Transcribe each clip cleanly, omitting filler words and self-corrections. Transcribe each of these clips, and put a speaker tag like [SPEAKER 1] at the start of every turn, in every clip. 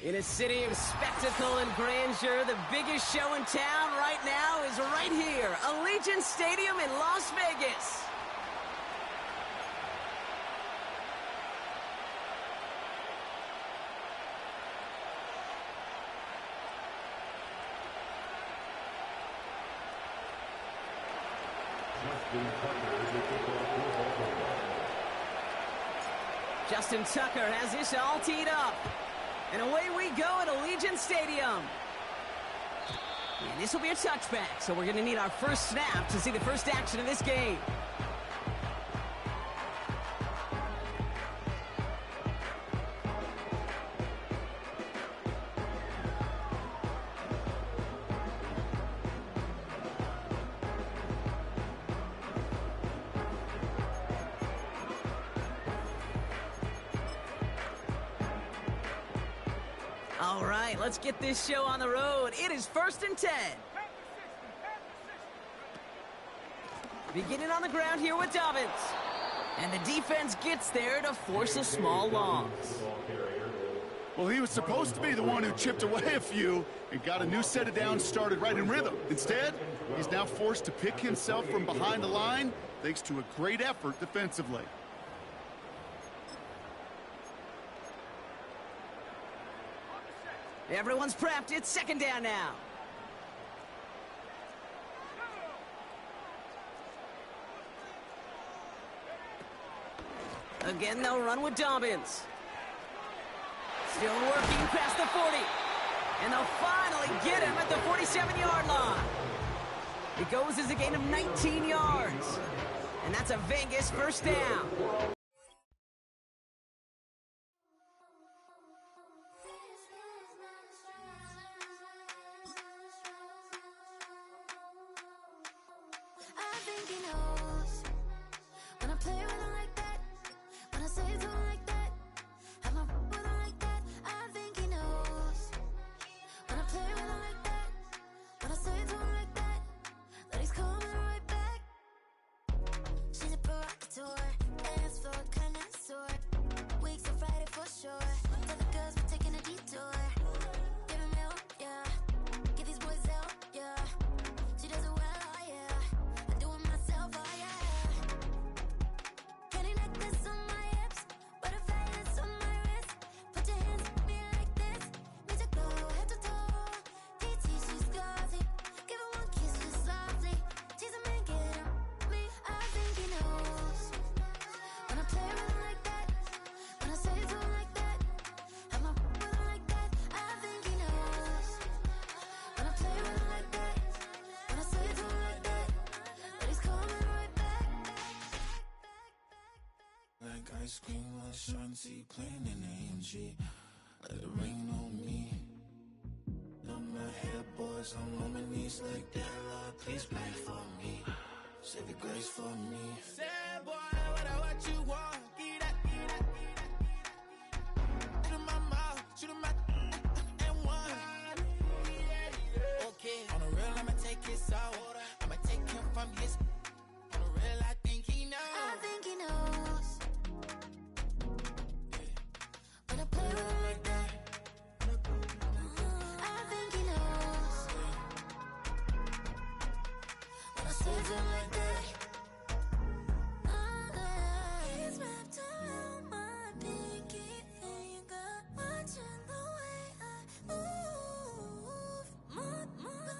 [SPEAKER 1] In a city of spectacle and grandeur, the biggest show in town right now is right here, Allegiant Stadium in Las Vegas. Justin Tucker has this all teed up. And away we go at Allegiant Stadium. And this will be a touchback, so we're going to need our first snap to see the first action of this game. All right, let's get this show on the road. It is 1st and 10. Beginning on the ground here with Dobbins. And the defense gets there to force a small loss.
[SPEAKER 2] Well, he was supposed to be the one who chipped away a few and got a new set of downs started right in rhythm. Instead, he's now forced to pick himself from behind the line thanks to a great effort defensively.
[SPEAKER 1] Everyone's prepped. It's 2nd down now. Again, they'll run with Dobbins. Still working past the 40. And they'll finally get him at the 47-yard line. It goes as a gain of 19 yards. And that's a Vegas 1st down.
[SPEAKER 3] Ice cream, like Shanti, playing in AMG. Let it rain on me. On my head, boys, I'm on my knees like that. Lord, please pray for me. Save your grace for me. Say, boy, what you want? Get that, get that, get that. Shoot in my mouth, shoot in my and one. Okay, on the real, I'ma take his out. I'ma take him from his. On the real, I think he knows.
[SPEAKER 4] I think he knows. When I play with him like that, I think he knows. When I save him like that, he's wrapped around my pinky finger, watching the way I move. More power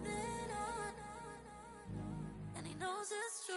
[SPEAKER 4] than on, and he knows it's true.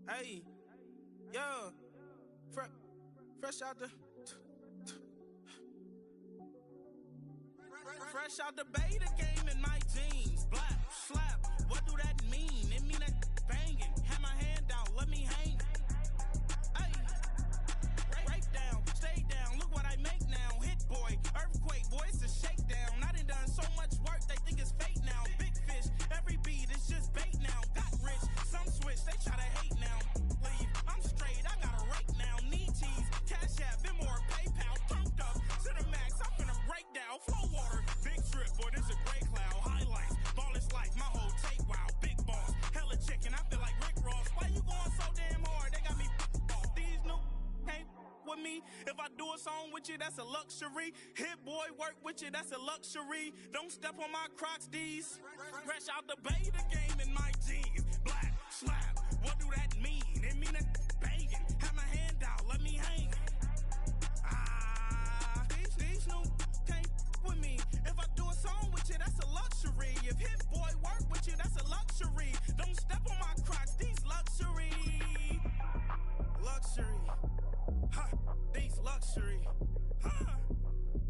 [SPEAKER 3] Hey, yo, Fresh out the beta game in my jeans. Black, slap, what do that mean? It mean that banging. Have my hand out, let me hang. Hey, break down, stay down, look what I make now. Hit boy, earthquake, boy, it's a shakedown. I done so much work, they think it's fake now. Big fish, every beat is just bait now. Got rich, some switch, they try to hate now. Leave, I'm straight, I got a rake now. Need cheese, cash app, Venmo or PayPal. Pumped up to the max, I'm finna break down. Flow water, big trip, boy, this a gray cloud. Highlights, ball is life, my whole take, wow. Big balls, hella chicken, I feel like Rick Ross. Why you going so damn hard? They got me off. These new can't with me. If I do a song with you, that's a luxury. Hit boy, work with you, that's a luxury. Don't step on my Crocs, D's. Fresh out the beta game in my jeans. Black, slap, what do that mean? It mean that banging. Have my hand out, let me hang. These new can't with me. If I do a song with you, that's a luxury. If hit boy work with you, that's a luxury. Don't step on my Crocs, these luxury. Luxury. Ha, these luxury. Ha,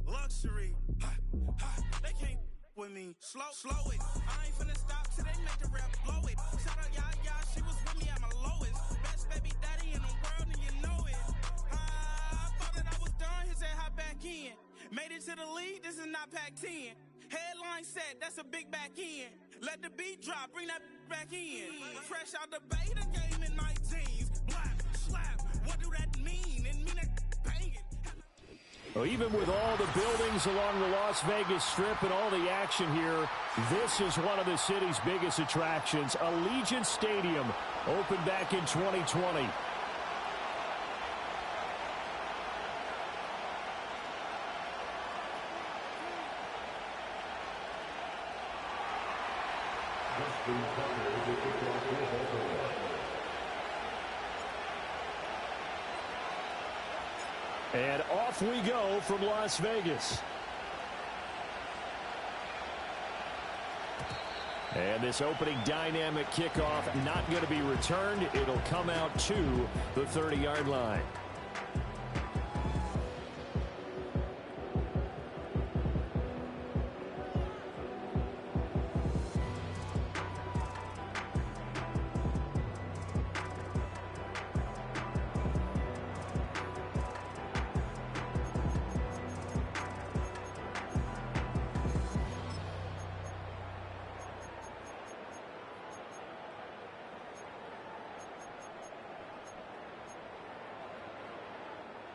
[SPEAKER 3] luxury. Ha, ha, they can't with me. Slow it. I ain't finna stop till they make the rap blow it. Shout out Yaya, she was with me at my lowest. Best baby daddy in the world and you know it. I thought that I was done, he said hop back in. Made it to the league, this is not Pac-10. Headline set, that's a big back end. Let the beat drop, bring that back in. Fresh out the beta game in my jeans. Black, slap, what do that mean? It mean that banging.
[SPEAKER 5] Well, even with all the buildings along the Las Vegas Strip and all the action here, this is one of the city's biggest attractions. Allegiant Stadium opened back in 2020. And off we go from Las Vegas. And this opening dynamic kickoff not going to be returned. It'll come out to the 30-yard line.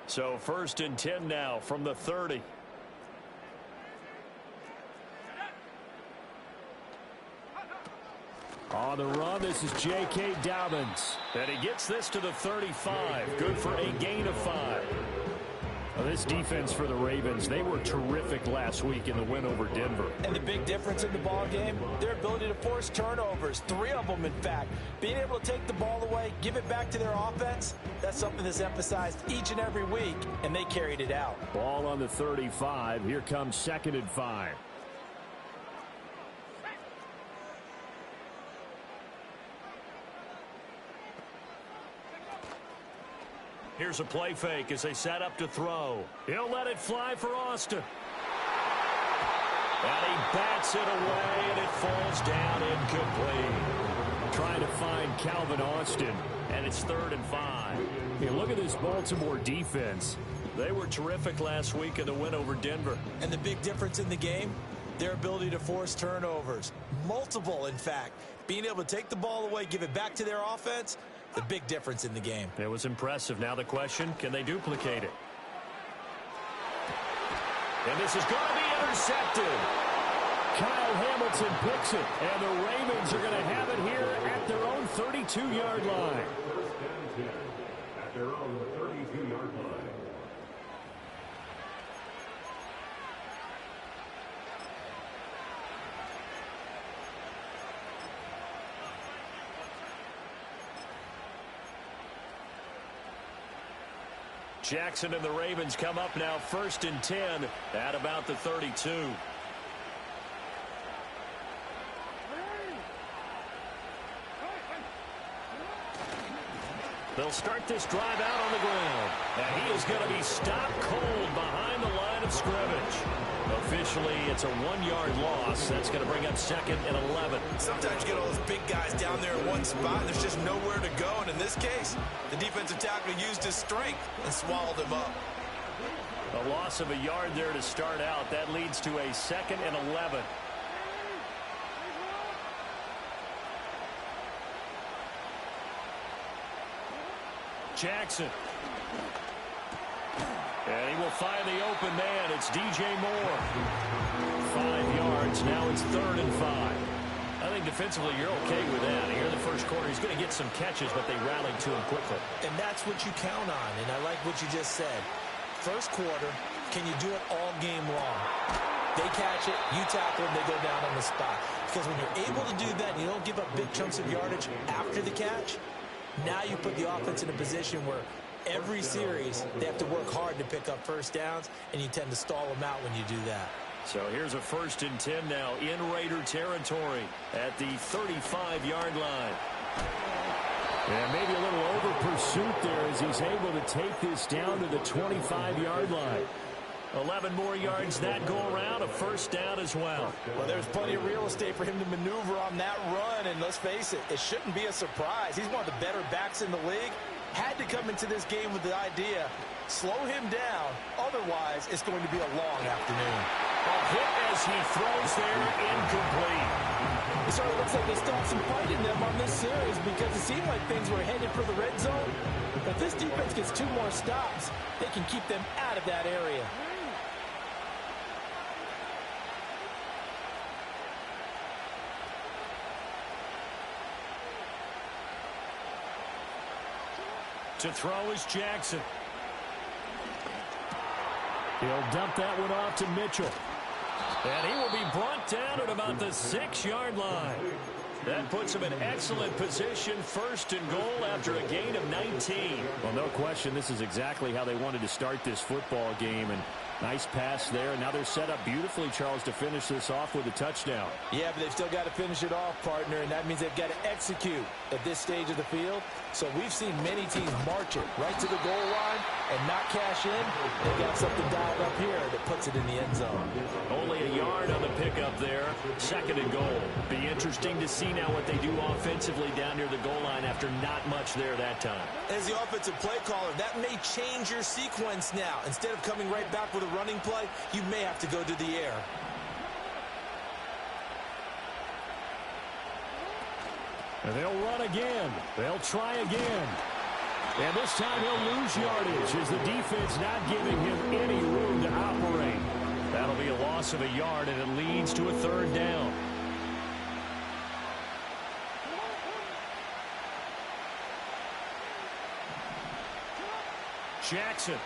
[SPEAKER 5] So 1st and 10 now from the 30. On the run, this is J.K. Dobbins. And he gets this to the 35. Good for a gain of 5. Well, this defense for the Ravens, they were terrific last week in the win over Denver.
[SPEAKER 6] And the big difference in the ball game, their ability to force turnovers, 3 of them in fact. Being able to take the ball away, give it back to their offense, that's something that's emphasized each and every week, and they carried it out.
[SPEAKER 5] Ball on the 35. Here comes 2nd and 5. Here's a play fake as they set up to throw. He'll let it fly for Austin. And he bats it away, and it falls down incomplete. Trying to find Calvin Austin, and it's 3rd and 5. Hey, look at this Baltimore defense. They were terrific last week in the win over Denver.
[SPEAKER 6] And the big difference in the game, their ability to force turnovers. Multiple, in fact. Being able to take the ball away, give it back to their offense, the big difference in the game.
[SPEAKER 5] It was impressive. Now the question, can they duplicate it? And this is going to be intercepted. Kyle Hamilton picks it, and the Ravens are going to have it here at their own 32-yard line. At their own 32-yard line. Jackson and the Ravens come up now 1st and 10 at about the 32. They'll start this drive out on the ground. And he is going to be stopped cold behind the line of scrimmage. Officially, it's a 1-yard loss. That's going to bring up 2nd and 11.
[SPEAKER 6] Sometimes you get all those big guys down there in one spot, and there's just nowhere to go. And in this case, the defensive tackle used his strength and swallowed him up.
[SPEAKER 5] A loss of a yard there to start out. That leads to a 2nd and 11. Jackson. And he will find the open man. It's DJ Moore. 5 yards. Now it's 3rd and 5. I think defensively you're okay with that. Here in the first quarter, he's going to get some catches, but they rallied to him quickly.
[SPEAKER 6] And that's what you count on, and I like what you just said. First quarter, can you do it all game long? They catch it, you tackle them, they go down on the spot. Because when you're able to do that, and you don't give up big chunks of yardage after the catch, now you put the offense in a position where every series they have to work hard to pick up first downs, and you tend to stall them out when you do that.
[SPEAKER 5] So here's a 1st and 10 now in Raider territory at the 35-yard line. And maybe a little over pursuit there as he's able to take this down to the 25-yard line. 11 more yards that go around, a 1st down as well.
[SPEAKER 6] Well, there's plenty of real estate for him to maneuver on that run, and let's face it, it shouldn't be a surprise. He's one of the better backs in the league. Had to come into this game with the idea, slow him down, otherwise it's going to be a long afternoon.
[SPEAKER 5] A hit as he throws there, incomplete.
[SPEAKER 6] It sort of looks like they still have some fight in them on this series because it seemed like things were headed for the red zone. If this defense gets 2 more stops, they can keep them out of that area.
[SPEAKER 5] To throw is Jackson. He'll dump that one off to Mitchell. And he will be brought down at about the 6-yard line. That puts him in excellent position, 1st and goal after a gain of 19. Well, no question, this is exactly how they wanted to start this football game. And nice pass there. And now they're set up beautifully, Charles, to finish this off with a touchdown.
[SPEAKER 6] Yeah, but they've still got to finish it off, partner, and that means they've got to execute at this stage of the field. So we've seen many teams march it right to the goal line and not cash in. They got something dialed up here that puts it in the end zone.
[SPEAKER 5] Only a yard on the pickup there. 2nd and goal. Be interesting to see now what they do offensively down near the goal line after not much there that time.
[SPEAKER 6] As the offensive play caller, that may change your sequence now. Instead of coming right back with a running play, you may have to go to the air.
[SPEAKER 5] And they'll run again. They'll try again. And this time he'll lose yardage as the defense not giving him any room to operate. That'll be a loss of a yard, and it leads to a 3rd down. Jackson.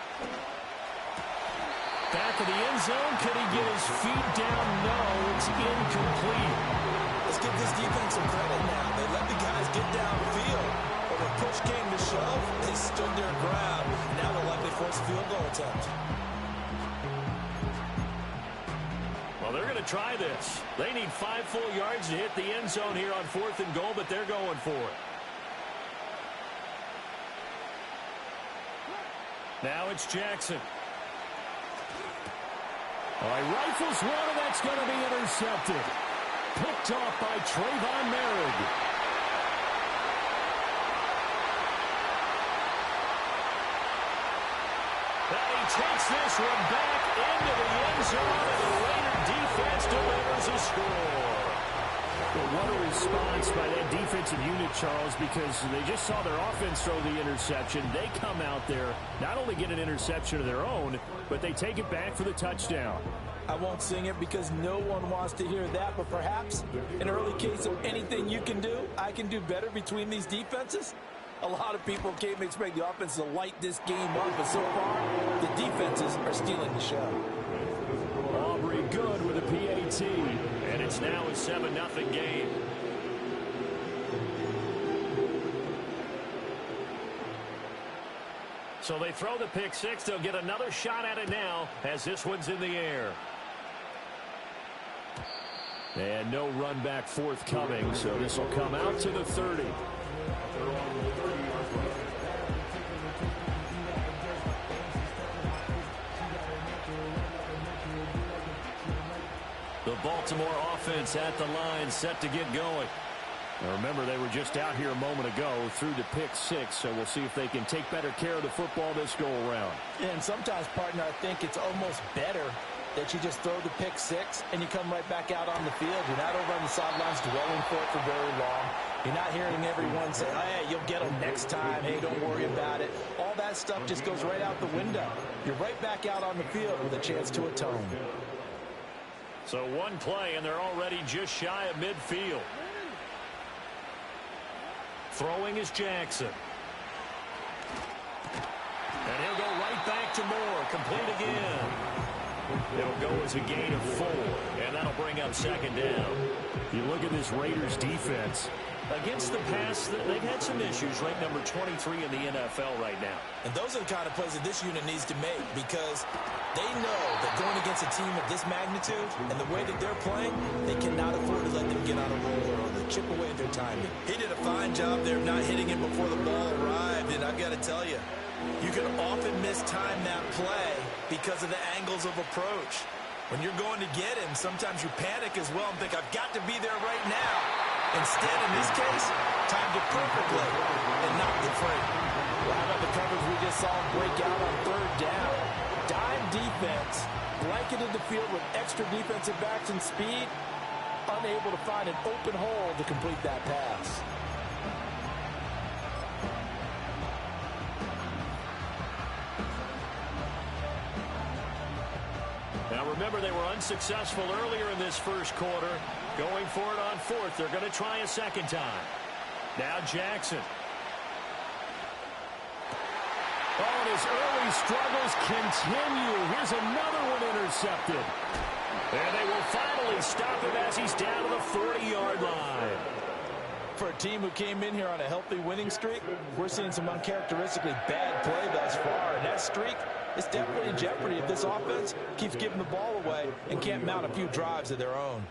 [SPEAKER 5] Back of the end zone. Can he get his feet down? No, it's incomplete.
[SPEAKER 6] Let's give this defense some credit now. They let the guys get downfield. But when push came to shove, they stood their ground. Now they'll likely force a field goal attempt.
[SPEAKER 5] Well, they're going to try this. They need 5 full yards to hit the end zone here on 4th and goal, but they're going for it. Now it's Jackson. All right, rifles one, and that's going to be intercepted. Picked off by Trayvon Merrick. And he takes this one back into the end zone, and the Raider defense delivers a score. Well, what a response by that defensive unit, Charles, because they just saw their offense throw the interception. They come out there, not only get an interception of their own, but they take it back for the touchdown.
[SPEAKER 6] I won't sing it because no one wants to hear that, but perhaps an early case of anything you can do, I can do better between these defenses. A lot of people came to expect the offense to light this game up, but so far, the defenses are stealing the show.
[SPEAKER 5] Aubrey good with a PAT, and it's now a 7-0 game. So they throw the pick six. They'll get another shot at it now as this one's in the air. And no run back forthcoming, so this will come out to the 30. The Baltimore offense at the line, set to get going. Now remember, they were just out here a moment ago through the pick 6, so we'll see if they can take better care of the football this go-around.
[SPEAKER 6] And sometimes, partner, I think it's almost better that you just throw the pick 6 and you come right back out on the field. You're not over on the sidelines dwelling for it for very long. You're not hearing everyone say, oh, hey, you'll get them next time. Hey, don't worry about it. All that stuff just goes right out the window. You're right back out on the field with a chance to atone.
[SPEAKER 5] So one play, and they're already just shy of midfield. Throwing is Jackson. And he'll go right back to Moore. Complete again. It'll go as a gain of 4, and that'll bring up second down. You look at this Raiders defense. Against the pass, they've had some issues, ranked number 23 in the NFL right now.
[SPEAKER 6] And those are the kind of plays that this unit needs to make, because they know that going against a team of this magnitude and the way that they're playing, they cannot afford to let them get on a roll or chip away at their timing. He did a fine job there of not hitting it before the ball arrived, and I've got to tell you, you can often mistime that play because of the angles of approach. When you're going to get him, sometimes you panic as well and think, I've got to be there right now. Instead, in this case, timed it perfectly and knocked it free. Well, how about the coverage we just saw him break out on 3rd down? Dime defense, blanketed the field with extra defensive backs and speed, unable to find an open hole to complete that pass.
[SPEAKER 5] Now remember, they were unsuccessful earlier in this first quarter. Going for it on 4th. They're going to try a second time. Now Jackson. Oh, and his early struggles continue. Here's another one intercepted. And they will finally stop him as he's down to the 40-yard line.
[SPEAKER 6] For a team who came in here on a healthy winning streak, we're seeing some uncharacteristically bad play thus far. And that streak is definitely in jeopardy if this offense keeps giving the ball away and can't mount a few drives of their own.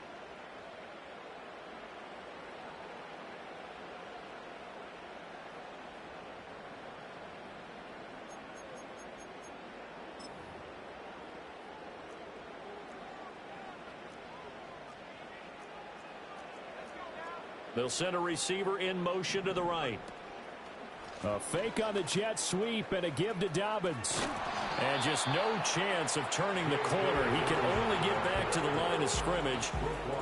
[SPEAKER 5] They'll send a receiver in motion to the right. A fake on the jet sweep and a give to Dobbins. And just no chance of turning the corner. He can only get back to the line of scrimmage.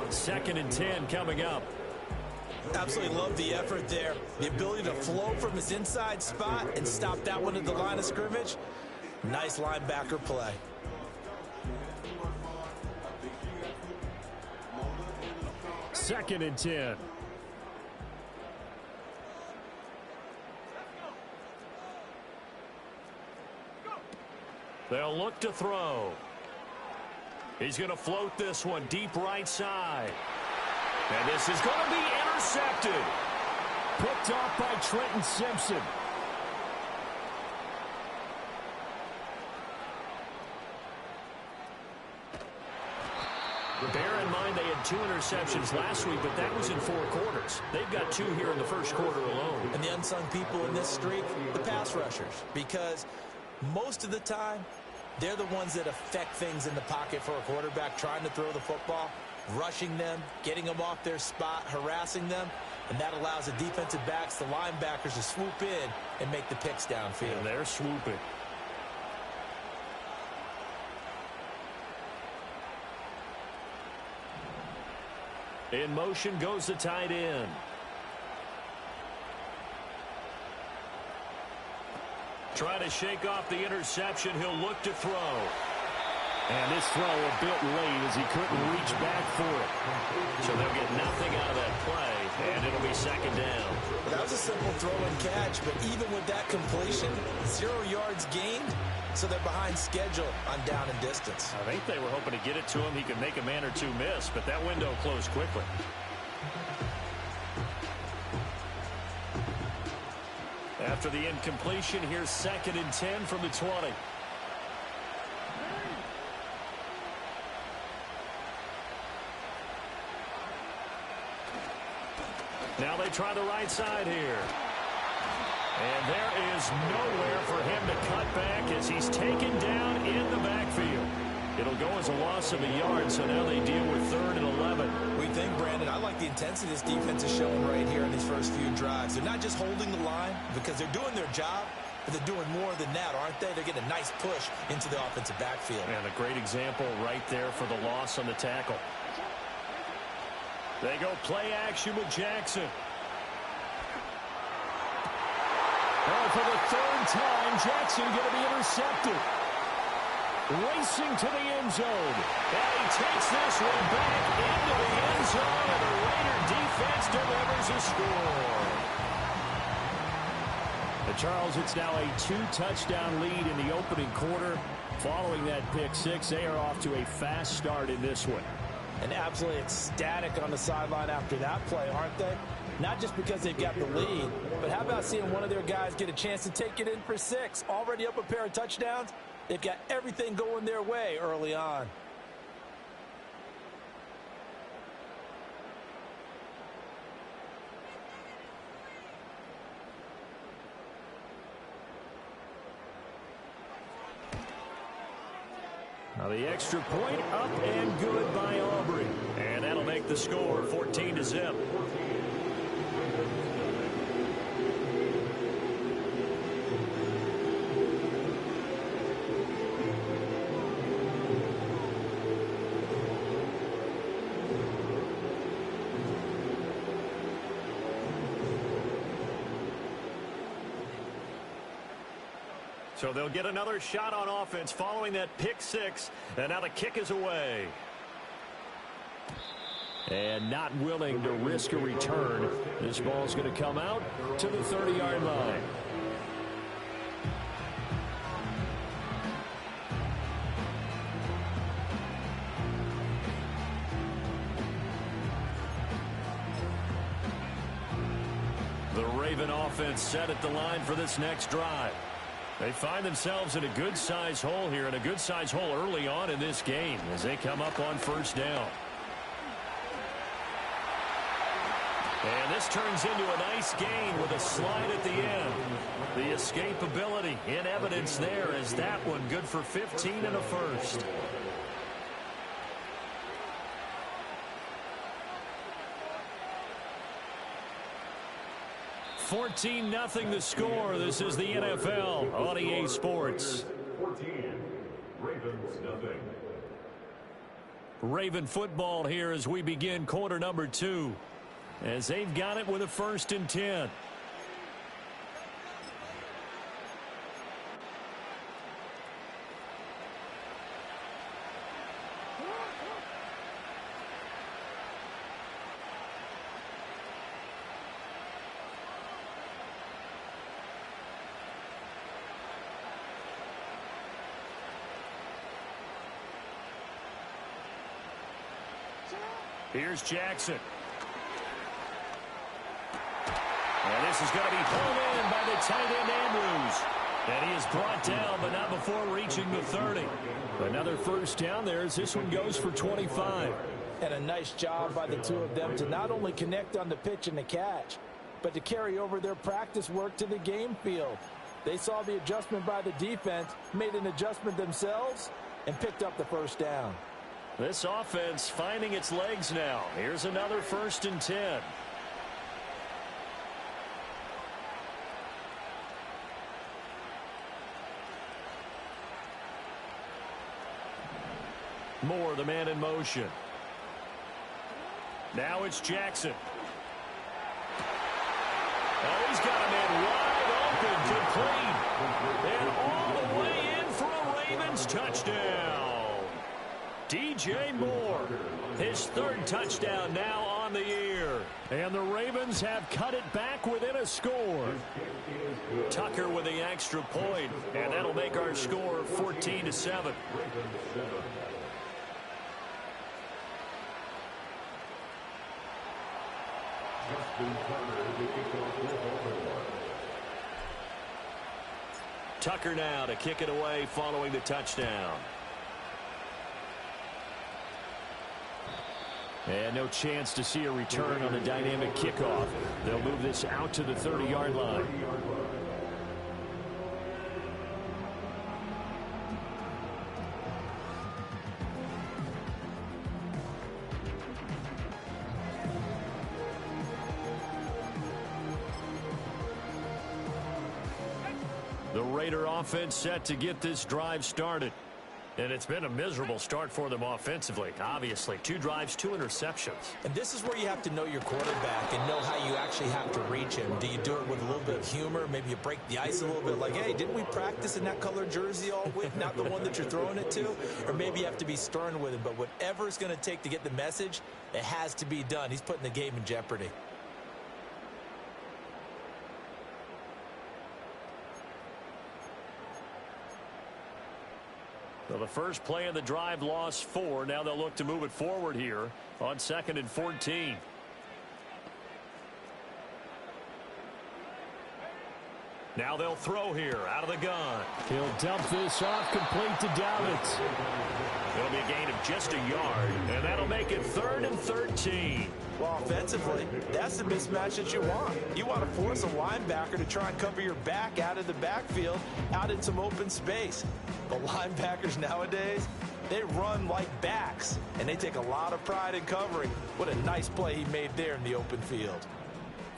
[SPEAKER 5] 2nd and 10 coming up.
[SPEAKER 6] Absolutely love the effort there. The ability to flow from his inside spot and stop that one at the line of scrimmage. Nice linebacker play.
[SPEAKER 5] Second and 10. They'll look to throw. He's going to float this one deep right side. And this is going to be intercepted. Picked off by Trenton Simpson. Bear in mind they had 2 interceptions last week, but that was in 4 quarters. They've got 2 here in the first quarter alone.
[SPEAKER 6] And the unsung people in this streak, the pass rushers, because most of the time, they're the ones that affect things in the pocket for a quarterback trying to throw the football, rushing them, getting them off their spot, harassing them, and that allows the defensive backs, the linebackers, to swoop in and make the picks downfield.
[SPEAKER 5] And they're swooping. In motion goes the tight end. Try to shake off the interception. He'll look to throw. And this throw a bit late as he couldn't reach back for it. So they'll get nothing out of that play, and it'll be second down.
[SPEAKER 6] That was a simple throw and catch, but even with that completion, 0 yards gained, so they're behind schedule on down and distance.
[SPEAKER 5] I think they were hoping to get it to him. He could make a man or 2 miss, but that window closed quickly. After the incompletion, here's 2nd and 10 from the 20. Now they try the right side here. And there is nowhere for him to cut back as he's taken down in the backfield. It'll go as was a loss of a yard, so now they deal with 3rd and 11.
[SPEAKER 6] We think, Brandon, I like the intensity this defense is showing right here in these first few drives. They're not just holding the line because they're doing their job, but they're doing more than that, aren't they? They're getting a nice push into the offensive backfield.
[SPEAKER 5] And a great example right there for the loss on the tackle. They go play action with Jackson. Oh, for the 3rd time, Jackson going to be intercepted. Racing to the end zone. And he takes this one back into the end zone, and the Raider defense delivers a score. And Charles, it's now a 2-touchdown lead in the opening quarter. Following that pick six, they are off to a fast start in this one.
[SPEAKER 6] And absolutely ecstatic on the sideline after that play, aren't they? Not just because they've got the lead, but how about seeing one of their guys get a chance to take it in for 6? Already up a pair of touchdowns. They've got everything going their way early on.
[SPEAKER 5] Now the extra point up and good by Aubrey. And that'll make the score 14-0. So they'll get another shot on offense following that pick six. And now the kick is away. And not willing to risk a return. This ball's going to come out to the 30-yard line. The Raven offense set at the line for this next drive. They find themselves in a good-sized hole here, and a good-sized hole early on in this game as they come up on 1st down. And this turns into a nice gain with a slide at the end. The escapability in evidence there as that one good for 15 and a first. (14-0) the score. This is the NFL on EA Sports.
[SPEAKER 7] 14, Ravens nothing.
[SPEAKER 5] Raven football here as we begin quarter number 2. As they've got it with a 1st and 10. Here's Jackson. And this is going to be pulled in by the tight end Andrews. And he is brought down, but not before reaching the 30. Another 1st down there as this one goes for 25.
[SPEAKER 6] And a nice job by the two of them to not only connect on the pitch and the catch, but to carry over their practice work to the game field. They saw the adjustment by the defense, made an adjustment themselves, and picked up the 1st down.
[SPEAKER 5] This offense finding its legs now. Here's another 1st and 10. Moore, the man in motion. Now it's Jackson. Oh, he's got a man wide open, complete. And all the way in for a Ravens touchdown. DJ Moore, his 3rd touchdown now on the year. And the Ravens have cut it back within a score. Tucker with the extra point, and that'll make our score 14-7. Tucker now to kick it away following the touchdown. And no chance to see a return on the dynamic kickoff. They'll move this out to the 30-yard line. Raider offense set to get this drive started. And it's been a miserable start for them offensively. Obviously, 2 drives, 2 interceptions.
[SPEAKER 6] And this is where you have to know your quarterback and know how you actually have to reach him. Do you do it with a little bit of humor? Maybe you break the ice a little bit like, hey, didn't we practice in that color jersey all week, not the one that you're throwing it to? Or maybe you have to be stern with him. But whatever it's going to take to get the message, it has to be done. He's putting the game in jeopardy.
[SPEAKER 5] So the first play of the drive lost 4. Now they'll look to move it forward here on 2nd and 14. Now they'll throw here out of the gun.
[SPEAKER 8] He'll dump this off complete to Dobbins.
[SPEAKER 5] It'll be a gain of just a yard, and that'll make it 3rd and 13.
[SPEAKER 6] Well, offensively, that's the mismatch that you want. You want to force a linebacker to try and cover your back out of the backfield, out in some open space. The linebackers nowadays, they run like backs, and they take a lot of pride in covering. What a nice play he made there in the open field.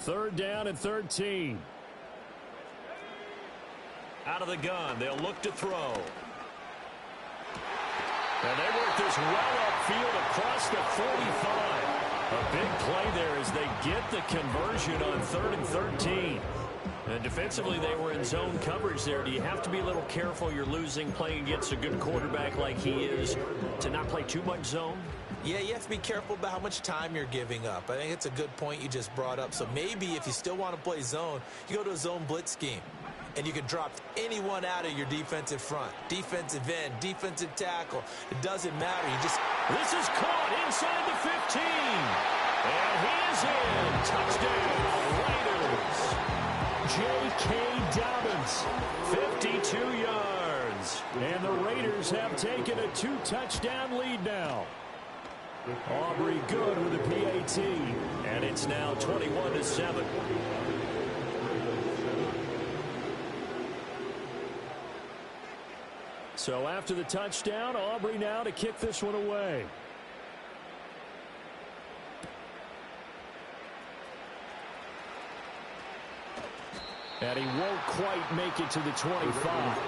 [SPEAKER 8] 3rd down and 13.
[SPEAKER 5] Out of the gun, they'll look to throw. And they work this well upfield across the 45. A big play there as they get the conversion on 3rd and 13. And defensively, they were in zone coverage there. Do you have to be a little careful? You're losing playing against a good quarterback like he is to not play too much zone?
[SPEAKER 6] Yeah, you have to be careful about how much time you're giving up. I think it's a good point you just brought up. So maybe if you still want to play zone, you go to a zone blitz scheme. And you can drop anyone out of your defensive front. Defensive end, defensive tackle. It doesn't matter. You just...
[SPEAKER 5] This is caught inside the 15. And he is in. Touchdown, Raiders.
[SPEAKER 8] J.K. Dobbins. 52 yards. And the Raiders have taken a 2-touchdown lead now. Aubrey good with a PAT.
[SPEAKER 5] And it's now 21-7.
[SPEAKER 8] So after the touchdown, Aubrey now to kick this one away. And he won't quite make it to the 25.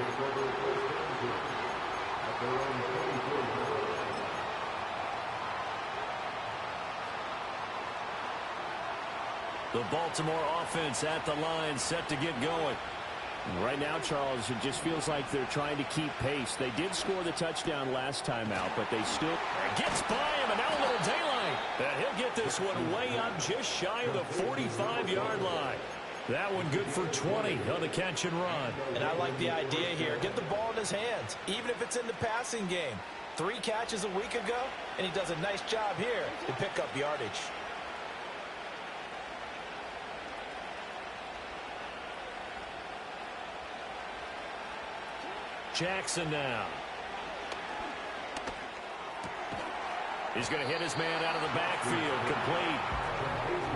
[SPEAKER 5] The Baltimore offense at the line, set to get going.
[SPEAKER 8] Right now, Charles, it just feels like they're trying to keep pace. They did score the touchdown last time out, but they still...
[SPEAKER 5] Gets by him, and now a little daylight. And he'll get this one way up just shy of the 45-yard line. That one good for 20 on the catch and run.
[SPEAKER 6] And I like the idea here. Get the ball in his hands, even if it's in the passing game. 3 catches a week ago, and he does a nice job here to pick up yardage.
[SPEAKER 5] Jackson now. He's going to hit his man out of the backfield. Complete.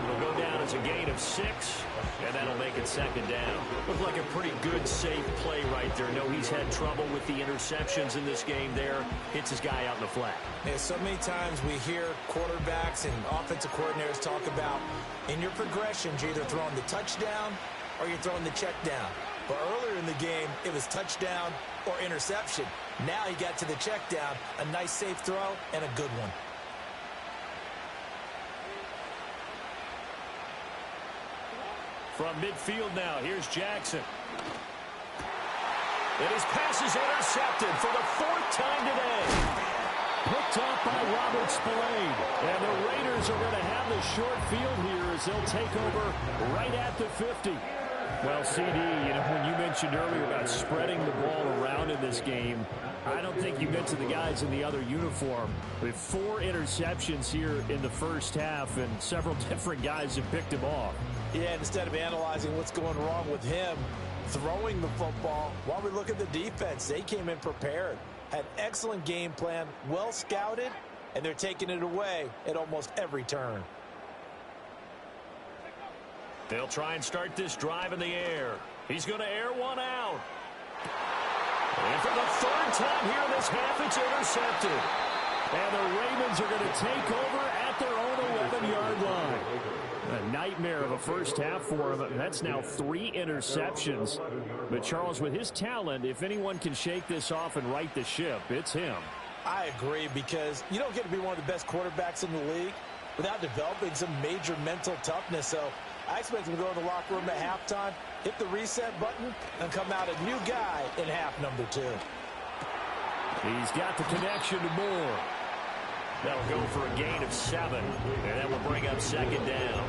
[SPEAKER 5] It'll go down as a gain of 6, and that'll make it 2nd down. Looked like a pretty good, safe play right there. No, he's had trouble with the interceptions in this game there. Hits his guy out in the flat.
[SPEAKER 6] Yeah, so many times we hear quarterbacks and offensive coordinators talk about in your progressions, you're either throwing the touchdown or you're throwing the check down. But earlier in the game, it was touchdown or interception. Now he got to the check down, a nice safe throw, and a good one.
[SPEAKER 5] From midfield now, here's Jackson. And his pass is intercepted for the 4th time today.
[SPEAKER 8] Picked off by Robert Spillane. And the Raiders are going to have the short field here as they'll take over right at the 50. Well, CD, when you mentioned earlier about spreading the ball around in this game, I don't think you mentioned the guys in the other uniform. With 4 interceptions here in the first half, and several different guys have picked him off.
[SPEAKER 6] Yeah, and instead of analyzing what's going wrong with him throwing the football, while we look at the defense, they came in prepared, had excellent game plan, well scouted, and they're taking it away at almost every turn.
[SPEAKER 5] They'll try and start this drive in the air. He's going to air one out. And for the 3rd time here in this half, it's intercepted.
[SPEAKER 8] And the Ravens are going to take over at their own 11-yard line. A nightmare of a first half for him. That's now 3 interceptions. But, Charles, with his talent, if anyone can shake this off and right the ship, it's him.
[SPEAKER 6] I agree, because you don't get to be one of the best quarterbacks in the league without developing some major mental toughness. So I expect him to go to the locker room at halftime, hit the reset button, and come out a new guy in half number 2.
[SPEAKER 8] He's got the connection to Moore.
[SPEAKER 5] That'll go for a gain of 7, and that will bring up second down.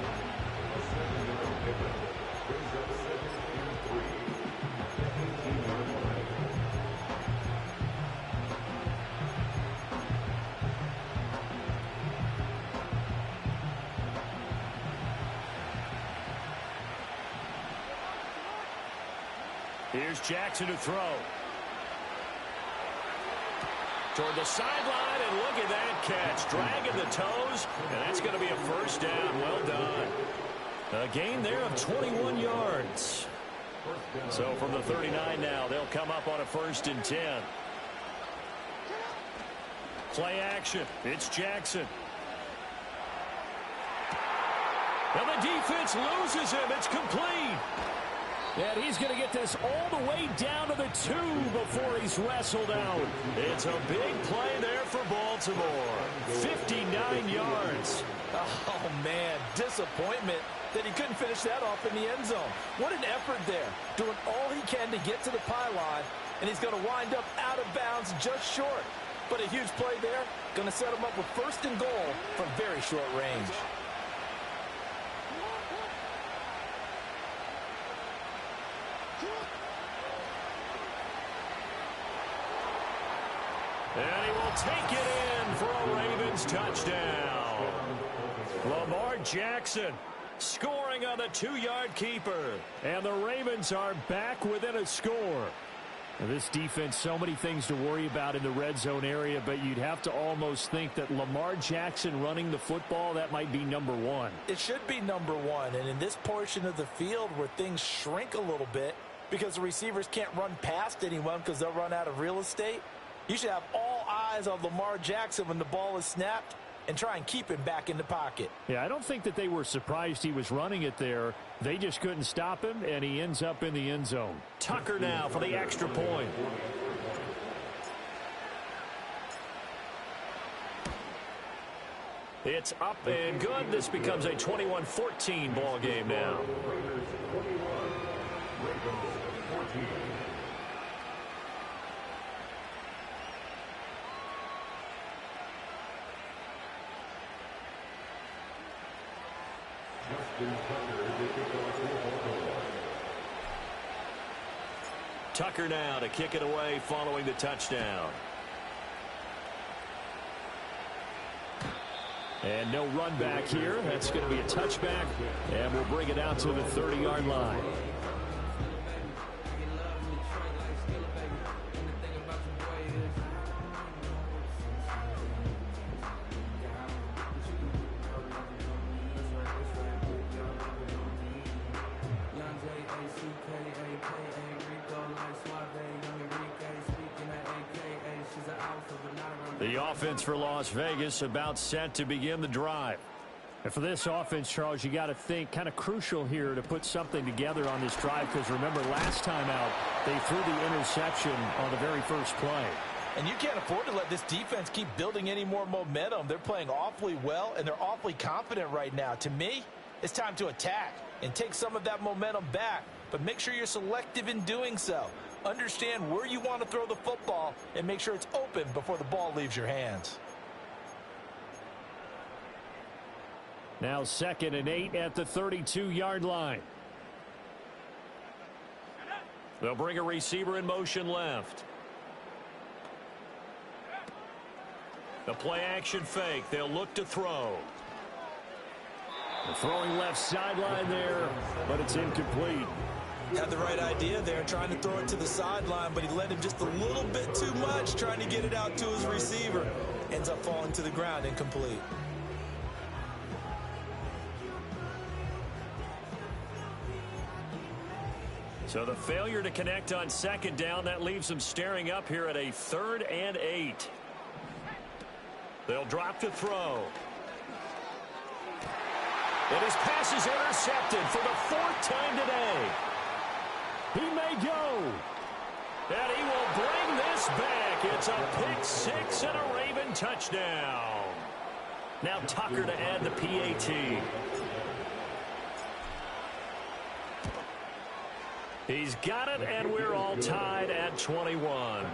[SPEAKER 5] Here's Jackson to throw. Toward the sideline, and look at that catch. Dragging the toes, and that's going to be a first down. Well done. A gain there of 21 yards. So from the 39 now, they'll come up on a 1st and 10. Play action. It's Jackson. And the defense loses him. It's complete.
[SPEAKER 8] And he's going to get this all the way down to the 2 before he's wrestled out.
[SPEAKER 5] It's a big play there for Baltimore. 59 yards.
[SPEAKER 6] Oh, man, disappointment that he couldn't finish that off in the end zone. What an effort there, doing all he can to get to the pylon, and he's going to wind up out of bounds just short. But a huge play there, going to set him up with 1st and goal from very short range.
[SPEAKER 5] And he will take it in for a Ravens touchdown. Lamar Jackson scoring on the 2-yard keeper.
[SPEAKER 8] And the Ravens are back within a score. Now, this defense, so many things to worry about in the red zone area, but you'd have to almost think that Lamar Jackson running the football, that might be number 1.
[SPEAKER 6] It should be number 1, and in this portion of the field where things shrink a little bit because the receivers can't run past anyone because they'll run out of real estate, you should have all eyes on Lamar Jackson when the ball is snapped and try and keep him back in the pocket.
[SPEAKER 8] Yeah, I don't think that they were surprised he was running it there. They just couldn't stop him, and he ends up in the end zone.
[SPEAKER 5] Tucker now for the extra point. It's up and good. This becomes a 21-14 ball game now. Tucker now to kick it away following the touchdown.
[SPEAKER 8] And no run back here. That's going to be a touchback, and we'll bring it out to the 30-yard line. The offense for Las Vegas about set to begin the drive. And for this offense, Charles, you got to think kind of crucial here to put something together on this drive, because remember last time out they threw the interception on the very first play.
[SPEAKER 6] And you can't afford to let this defense keep building any more momentum. They're playing awfully well, and they're awfully confident right now. To me, it's time to attack and take some of that momentum back, but make sure you're selective in doing so. Understand where you want to throw the football and make sure it's open before the ball leaves your hands.
[SPEAKER 8] Now 2nd and 8 at the 32-yard line.
[SPEAKER 5] They'll bring a receiver in motion left. The play action fake. They'll look to throw.
[SPEAKER 8] The throwing left sideline there, but it's incomplete.
[SPEAKER 6] Had the right idea there, trying to throw it to the sideline, but he let him just a little bit too much, trying to get it out to his receiver. Ends up falling to the ground, incomplete.
[SPEAKER 5] So the failure to connect on 2nd down, that leaves them staring up here at a 3rd and 8. They'll drop to throw. And his pass is intercepted for the 4th time today. He may go. And he will bring this back. It's a pick 6 and a Raven touchdown. Now Tucker to add the PAT. He's got it, and we're all tied at 21.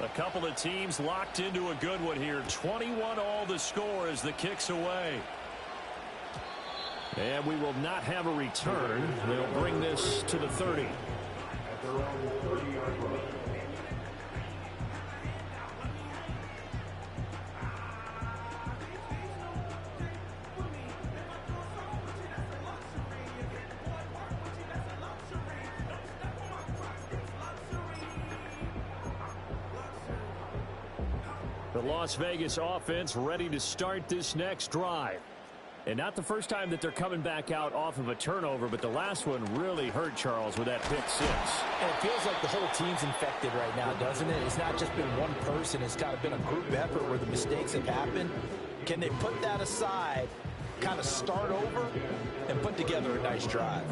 [SPEAKER 5] A couple of teams locked into a good one here. 21 all the score as the kick's away. And we will not have a return. They'll bring this to the 30.
[SPEAKER 7] At their own 30-yard line.
[SPEAKER 5] The Las Vegas offense ready to start this next drive. And not the first time that they're coming back out off of a turnover, but the last one really hurt, Charles, with that pick 6.
[SPEAKER 6] And it feels like the whole team's infected right now, doesn't it? It's not just been one person. It's kind of been a group effort where the mistakes have happened. Can they put that aside, kind of start over, and put together a nice drive?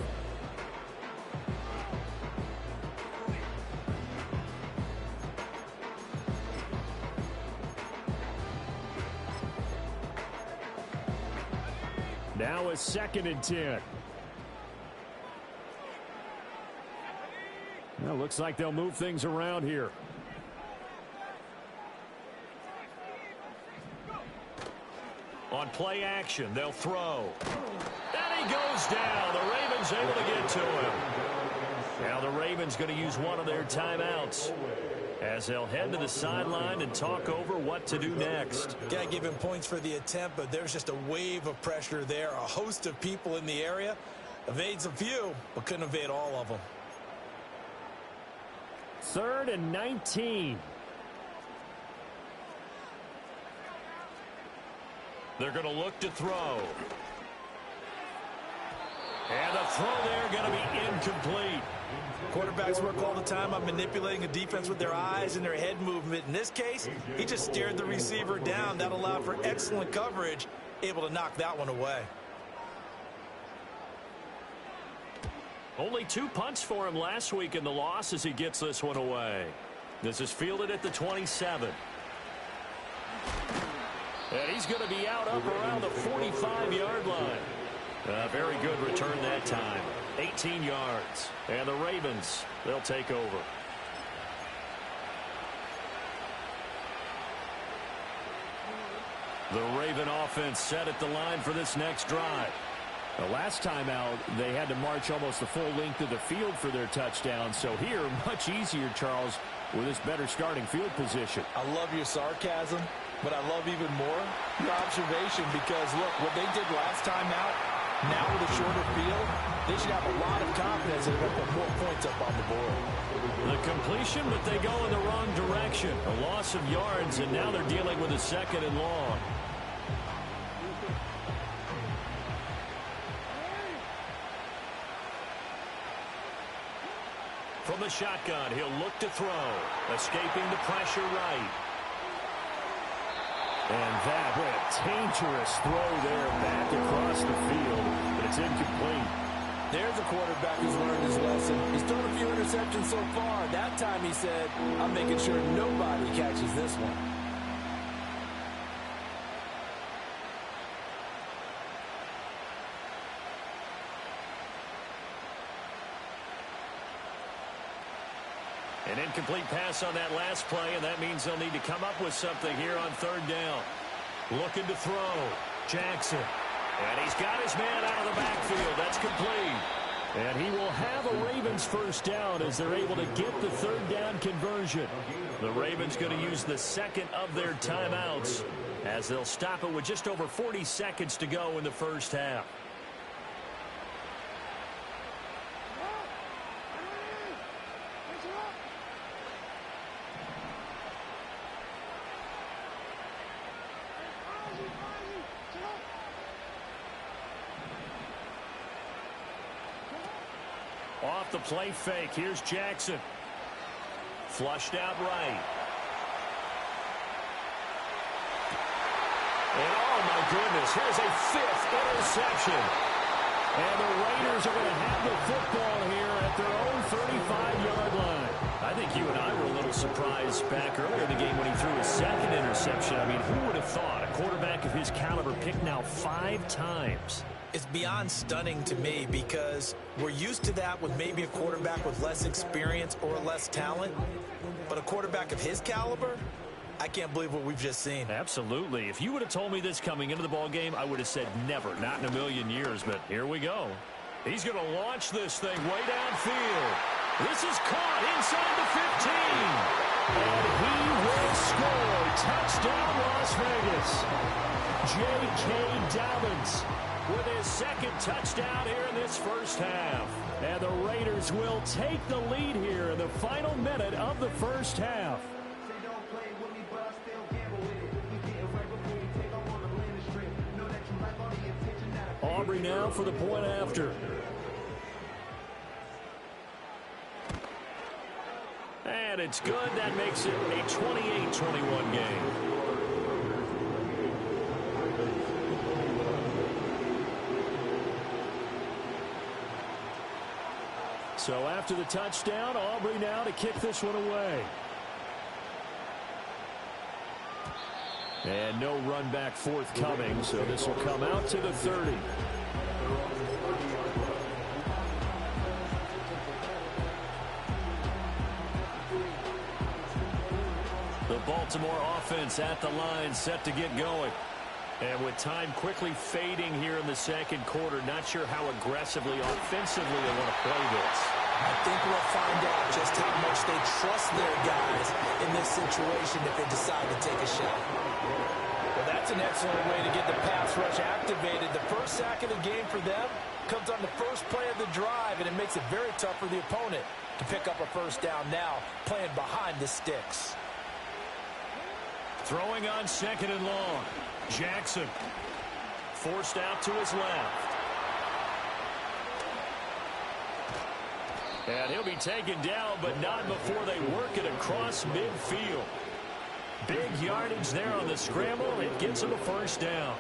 [SPEAKER 5] Now a 2nd and 10. Well, looks like they'll move things around here. On play action, they'll throw. And he goes down. The Ravens able to get to him. Now the Ravens going to use one of their timeouts as they'll head to the sideline and talk over what to do next.
[SPEAKER 6] Can't give him points for the attempt, but there's just a wave of pressure there. A host of people in the area. Evades a few, but couldn't evade all of them.
[SPEAKER 5] 3rd and 19. They're going to look to throw. And the throw there going to be incomplete.
[SPEAKER 6] Quarterbacks work all the time on manipulating a defense with their eyes and their head movement. In this case, he just stared the receiver down. That allowed for excellent coverage, able to knock that one away.
[SPEAKER 5] Only 2 punts for him last week in the loss as he gets this one away. This is fielded at the 27. And he's going to be out up around the 45-yard line. A very good return that time. 18 yards. And the Ravens, they'll take over. The Raven offense set at the line for this next drive. The last time out, they had to march almost the full length of the field for their touchdown. So here, much easier, Charles, with this better starting field position.
[SPEAKER 6] I love your sarcasm, but I love even more your observation because, look, what they did last time out, now with a shorter field, they should have a lot of confidence that they're going to put more points up on the board.
[SPEAKER 5] The completion, but they go in the wrong direction. A loss of yards, and now they're dealing with a 2nd and long. From the shotgun, he'll look to throw. Escaping the pressure right. And that, what a dangerous throw there back across the field. But it's incomplete.
[SPEAKER 6] There's a quarterback who's learned his lesson. He's thrown a few interceptions so far. That time he said, I'm making sure nobody catches this one.
[SPEAKER 5] An incomplete pass on that last play, and that means they'll need to come up with something here on 3rd down. Looking to throw. Jackson. And he's got his man out of the backfield. That's complete. And he will have a Ravens 1st down as they're able to get the 3rd down conversion. The Ravens going to use the 2nd of their timeouts as they'll stop it with just over 40 seconds to go in the first half. Off the play fake. Here's Jackson. Flushed out right. And oh my goodness, here's a 5th interception. And the Raiders are going to have the football here at their own 35-yard line. I think you and I were a little surprised back earlier in the game when he threw his 2nd interception. I mean, who would have thought a quarterback of his caliber picked now 5 times?
[SPEAKER 6] It's beyond stunning to me because we're used to that with maybe a quarterback with less experience or less talent. But a quarterback of his caliber, I can't believe what we've just seen.
[SPEAKER 5] Absolutely. If you would have told me this coming into the ball game, I would have said never, not in a million years. But here we go. He's going to launch this thing way downfield. This is caught inside the 15. And he will score. Touchdown, Las Vegas. J.K. Dobbins with his 2nd touchdown here in this first half. And the Raiders will take the lead here in the final minute of the first half. Aubrey now for the point after. And it's good. That makes it a 28-21 game. So after the touchdown, Aubrey now to kick this one away. And no run back forthcoming, so this will come out to the 30. The Baltimore offense at the line, set to get going. And with time quickly fading here in the second quarter, not sure how aggressively, offensively they want to play this.
[SPEAKER 6] I think we'll find out just how much they trust their guys in this situation if they decide to take a shot. Well, that's an excellent way to get the pass rush activated. The first sack of the game for them comes on the first play of the drive, and it makes it very tough for the opponent to pick up a first down now, playing behind the sticks.
[SPEAKER 5] Throwing on 2nd and long. Jackson forced out to his left. And he'll be taken down, but not before they work it across midfield. Big yardage there on the scramble. It gets him a first down.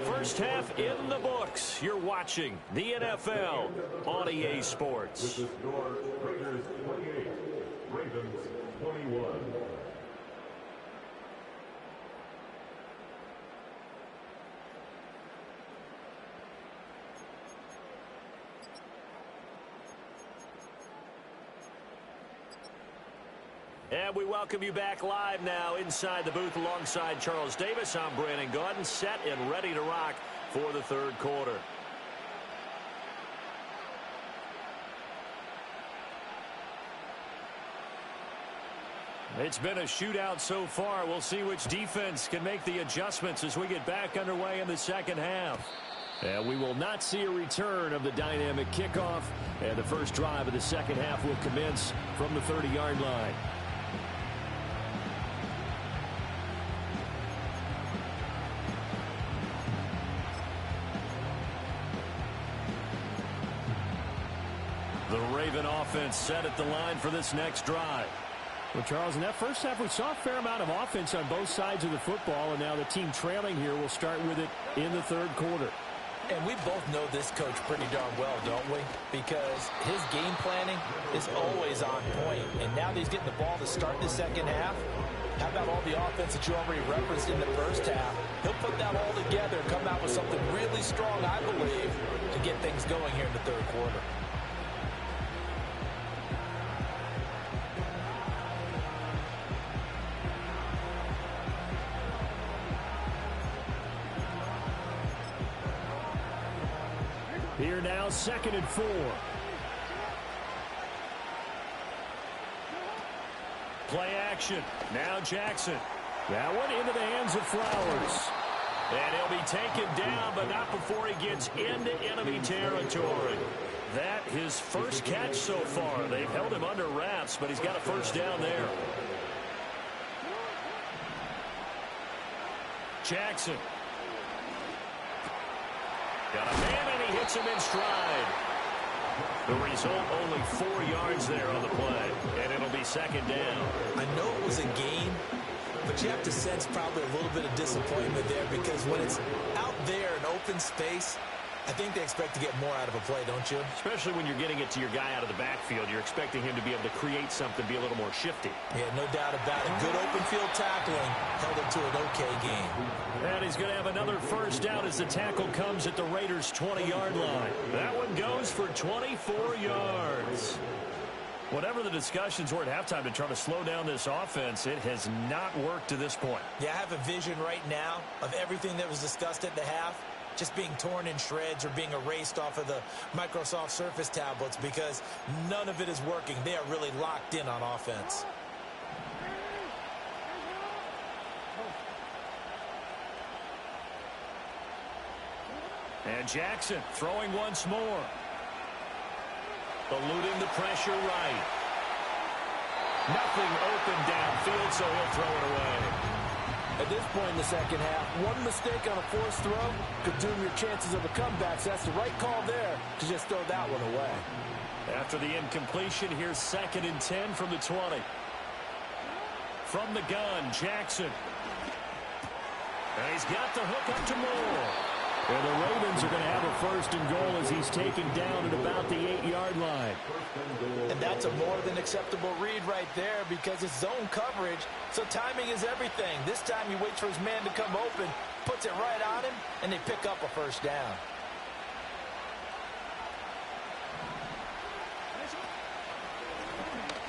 [SPEAKER 5] First half in the books. You're watching the NFL on EA Sports.
[SPEAKER 7] This is your Raiders 28, Ravens 21.
[SPEAKER 5] And we welcome you back live now inside the booth alongside Charles Davis. I'm Brandon Gaudin, set and ready to rock for the third quarter. It's been a shootout so far. We'll see which defense can make the adjustments as we get back underway in the second half. And we will not see a return of the dynamic kickoff. And the first drive of the second half will commence from the 30-yard line. The Raven offense set at the line for this next drive.
[SPEAKER 8] Well, Charles, in that first half, we saw a fair amount of offense on both sides of the football, and now the team trailing here will start with it in the third quarter.
[SPEAKER 6] And we both know this coach pretty darn well, don't we? Because his game planning is always on point. And now that he's getting the ball to start the second half, how about all the offense that you already referenced in the first half? He'll put that all together and come out with something really strong, I believe, to get things going here in the third quarter.
[SPEAKER 5] Here now, 2nd and 4. Play action. Now Jackson. That one into the hands of Flowers. And he'll be taken down, but not before he gets into enemy territory. That his first catch so far. They've held him under wraps, but he's got a first down there. Jackson. Got a man, and he hits him in stride. The result, only 4 yards there on the play, and it'll be second down.
[SPEAKER 6] I know it was a gain, but you have to sense probably a little bit of disappointment there because when it's out there in open space, I think they expect to get more out of a play, don't you?
[SPEAKER 5] Especially when you're getting it to your guy out of the backfield. You're expecting him to be able to create something, be a little more shifty.
[SPEAKER 6] Yeah, no doubt about it. Good open field tackling held it to an okay game.
[SPEAKER 5] And he's going to have another first down as the tackle comes at the Raiders' 20-yard line. That one goes for 24 yards. Whatever the discussions were at halftime to try to slow down this offense, it has not worked to this point.
[SPEAKER 6] Yeah, I have a vision right now of everything that was discussed at the half just being torn in shreds or being erased off of the Microsoft Surface tablets because none of it is working. They are really locked in on offense.
[SPEAKER 5] And Jackson throwing once more. Eluding the pressure right. Nothing open downfield, so he'll throw it away.
[SPEAKER 6] At this point in the second half, one mistake on a forced throw could doom your chances of a comeback. So that's the right call there to just throw that one away.
[SPEAKER 5] After the incompletion, here's 2nd and 10 from the 20. From the gun, Jackson. And he's got the hook up to Moore.
[SPEAKER 8] And the Ravens are going to have a 1st and goal as he's taken down at about the 8-yard line.
[SPEAKER 6] And that's a more than acceptable read right there because it's zone coverage, so timing is everything. This time he waits for his man to come open, puts it right on him, and they pick up a first down.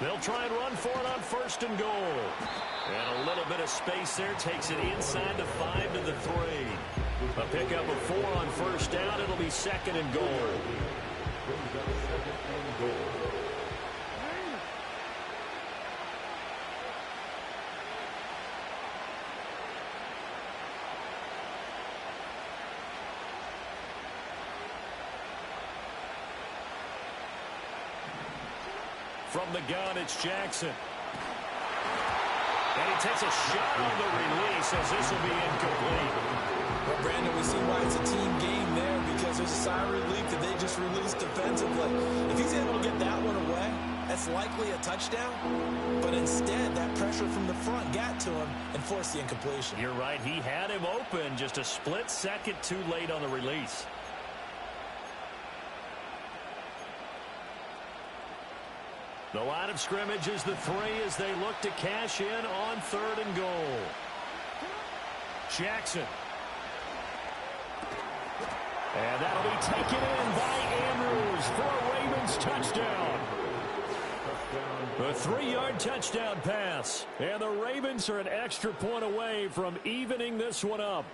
[SPEAKER 5] They'll try and run for it on 1st and goal. And a little bit of space there takes it inside the 5 to the 3. A pickup of 4 on 1st down. It'll be 2nd and goal. From the gun, it's Jackson. And he takes a shot on the release as this will be incomplete.
[SPEAKER 6] Well, Brandon, we see why it's a team game there because there's a sigh of relief that they just released defensively. If he's able to get that one away, that's likely a touchdown. But instead, that pressure from the front got to him and forced the incompletion.
[SPEAKER 5] You're right. He had him open, just a split second too late on the release. The line of scrimmage is the 3 as they look to cash in on 3rd and goal. Jackson. And that'll be taken in by Andrews for a Ravens touchdown. A 3-yard touchdown pass. And the Ravens are an extra point away from evening this one up.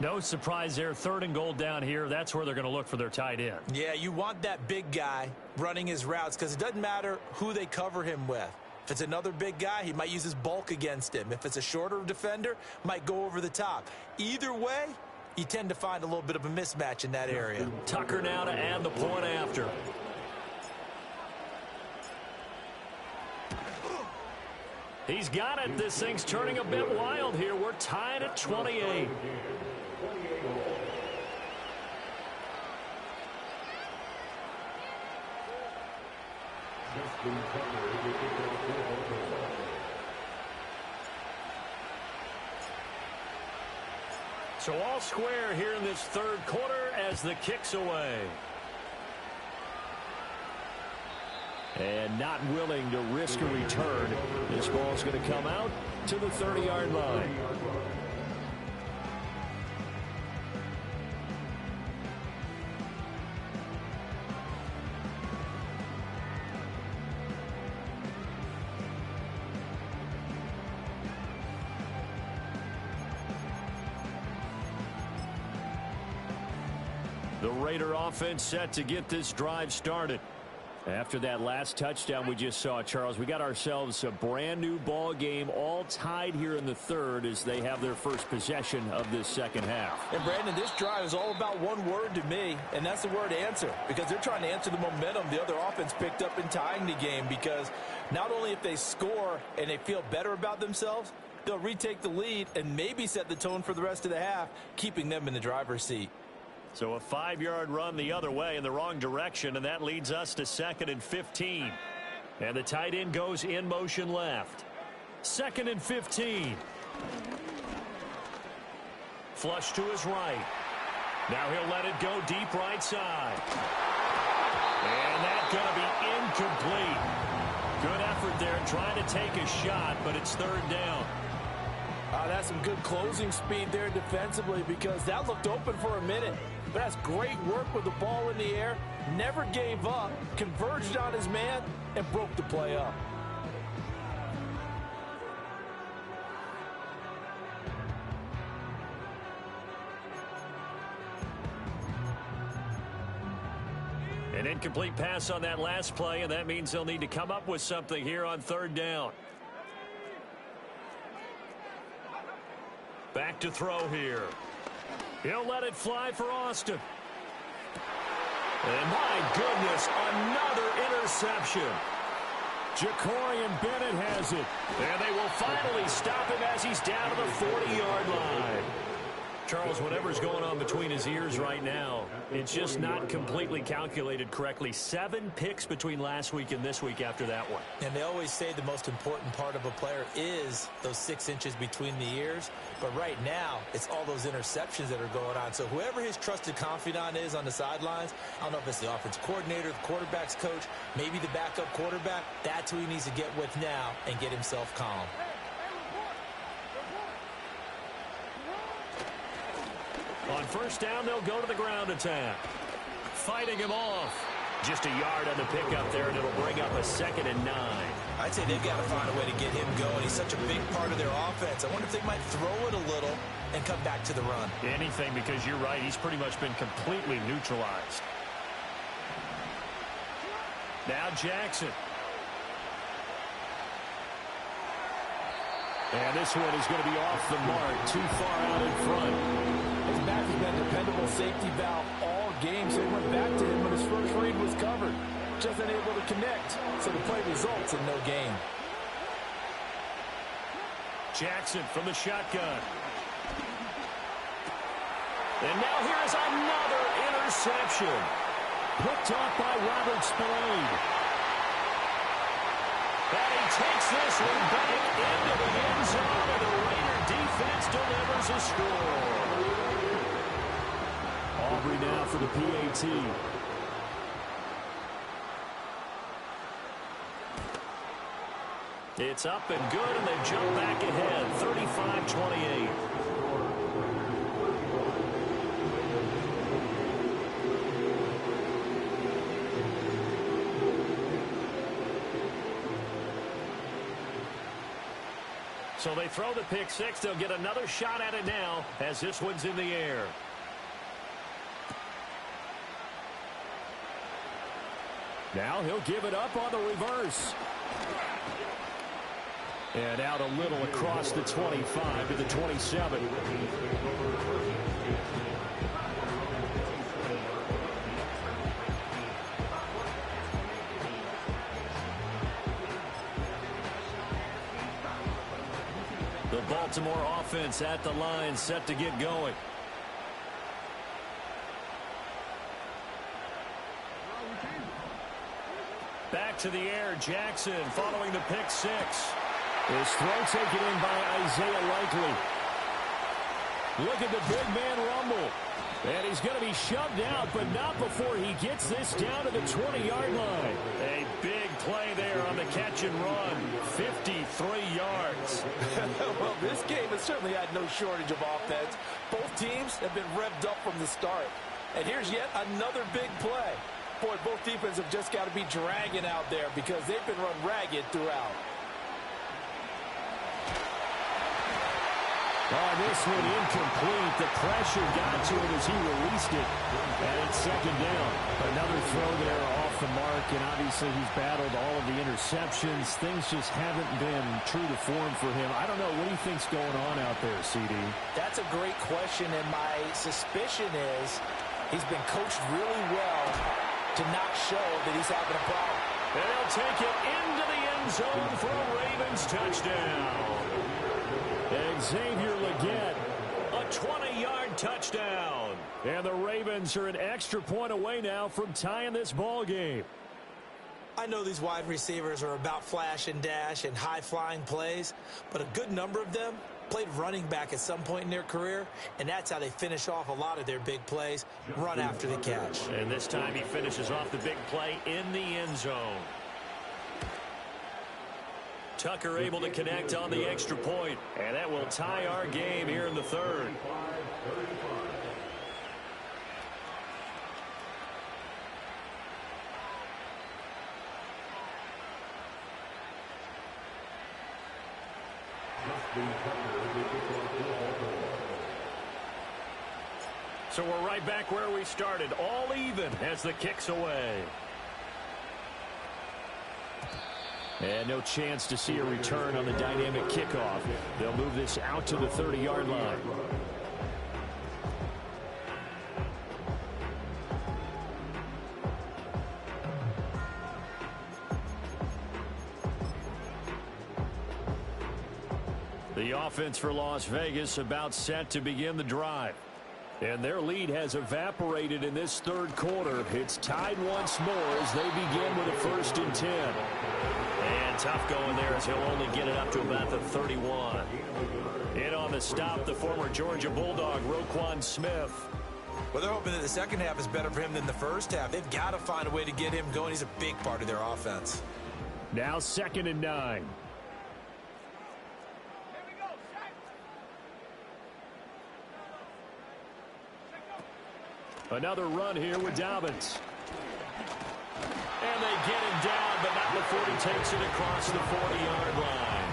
[SPEAKER 5] No surprise there. 3rd and goal down here. That's where they're going to look for their tight end.
[SPEAKER 6] Yeah, you want that big guy running his routes because it doesn't matter who they cover him with. If it's another big guy, he might use his bulk against him. If it's a shorter defender, might go over the top. Either way, you tend to find a little bit of a mismatch in that area.
[SPEAKER 5] Tucker now to add the point after. He's got it. This thing's turning a bit wild here. We're tied at 28. So all square here in this 3rd quarter as the kick's away.
[SPEAKER 8] And not willing to risk a return. This ball's going to come out to the 30-yard line.
[SPEAKER 5] The Raider offense set to get this drive started.
[SPEAKER 8] After that last touchdown we just saw, Charles, we got ourselves a brand new ball game, all tied here in the third as they have their first possession of this second half.
[SPEAKER 6] And Brandon, this drive is all about one word to me, and that's the word answer, because they're trying to answer the momentum the other offense picked up in tying the game, because not only if they score and they feel better about themselves, they'll retake the lead and maybe set the tone for the rest of the half, keeping them in the driver's seat.
[SPEAKER 5] So a 5-yard run the other way in the wrong direction, and that leads us to 2nd and 15. And the tight end goes in motion left. 2nd and 15. Flush to his right. Now he'll let it go deep right side. And that's going to be incomplete. Good effort there trying to take a shot, but it's 3rd down.
[SPEAKER 6] That's some good closing speed there defensively, because that looked open for a minute. But that's great work with the ball in the air. Never gave up, converged on his man, and broke the play up.
[SPEAKER 5] An incomplete pass on that last play, and that means they'll need to come up with something here on 3rd down. Back to throw here. He'll let it fly for Austin. And my goodness, another interception.
[SPEAKER 8] Jacorian Bennett has it.
[SPEAKER 5] And they will finally stop him as he's down to the 40-yard line. Charles, whatever's going on between his ears right now, it's just not completely calculated correctly. 7 picks between last week and this week after that one.
[SPEAKER 6] And they always say the most important part of a player is those 6 inches between the ears. But right now, it's all those interceptions that are going on. So whoever his trusted confidant is on the sidelines, I don't know if it's the offense coordinator, the quarterback's coach, maybe the backup quarterback, that's who he needs to get with now and get himself calm.
[SPEAKER 5] On 1st down, they'll go to the ground attack. Fighting him off. Just a yard on the pickup there, and it'll bring up a 2nd and 9.
[SPEAKER 6] I'd say they've got to find a way to get him going. He's such a big part of their offense. I wonder if they might throw it a little and come back to the run.
[SPEAKER 5] Anything, because you're right. He's pretty much been completely neutralized. Now Jackson.
[SPEAKER 8] And this one is going to be off the mark, too far out in front.
[SPEAKER 6] His back has been a dependable safety valve all game, so he went back to him when his first read was covered. Just unable to connect, so the play results in no gain.
[SPEAKER 5] Jackson from the shotgun. And now here is another interception.
[SPEAKER 8] Picked off by Robert Spillane.
[SPEAKER 5] And he takes this one back into the end zone, and the Raider defense delivers a score.
[SPEAKER 8] Aubrey now for the PAT.
[SPEAKER 5] It's up and good, and they jump back ahead, 35-28. So they throw the pick six. They'll get another shot at it now as this one's in the air.
[SPEAKER 8] Now he'll give it up on the reverse. And out a little across the 25 to the 27.
[SPEAKER 5] The Baltimore offense at the line, set to get going. Back to the air, Jackson following the pick six.
[SPEAKER 8] His throw taken in by Isaiah Likely. Look at the big man rumble. And he's going to be shoved out, but not before he gets this down to the 20-yard line.
[SPEAKER 5] A big play there on the catch and run. 53 yards.
[SPEAKER 6] Well, this game has certainly had no shortage of offense. Both teams have been revved up from the start. And here's yet another big play. Boy, both defenses have just got to be dragging out there because they've been run ragged throughout.
[SPEAKER 8] Oh, this one incomplete. The pressure got to him as he released it. And it's second down. Another throw there off off the mark, and obviously he's battled all of the interceptions. Things just haven't been true to form for him. I don't know. What do you think's going on out there, CD?
[SPEAKER 6] That's a great question, and my suspicion is he's been coached really well to not show that he's having a problem.
[SPEAKER 5] And he'll take it into the end zone for a Ravens touchdown. Xavier Legette, a 20-yard touchdown. And the Ravens are an extra point away now from tying this ball game.
[SPEAKER 6] I know these wide receivers are about flash and dash and high-flying plays, but a good number of them played running back at some point in their career, and that's how they finish off a lot of their big plays, run after the catch.
[SPEAKER 5] And this time he finishes off the big play in the end zone. Tucker able to connect on the extra point, and that will tie our game here in the third. So we're right back where we started, all even as the kick's away. And no chance to see a return on the dynamic kickoff. They'll move this out to the 30-yard line. The offense for Las Vegas about set to begin the drive. And their lead has evaporated in this third quarter. It's tied once more as they begin with a 1st and 10. And tough going there as he'll only get it up to about the 31. In on the stop, the former Georgia Bulldog, Roquan Smith.
[SPEAKER 6] Well, they're hoping that the second half is better for him than the first half. They've got to find a way to get him going. He's a big part of their offense.
[SPEAKER 8] Now 2nd and 9. Another run here with Dobbins. And they get him down, but not before he takes it across the 40-yard line.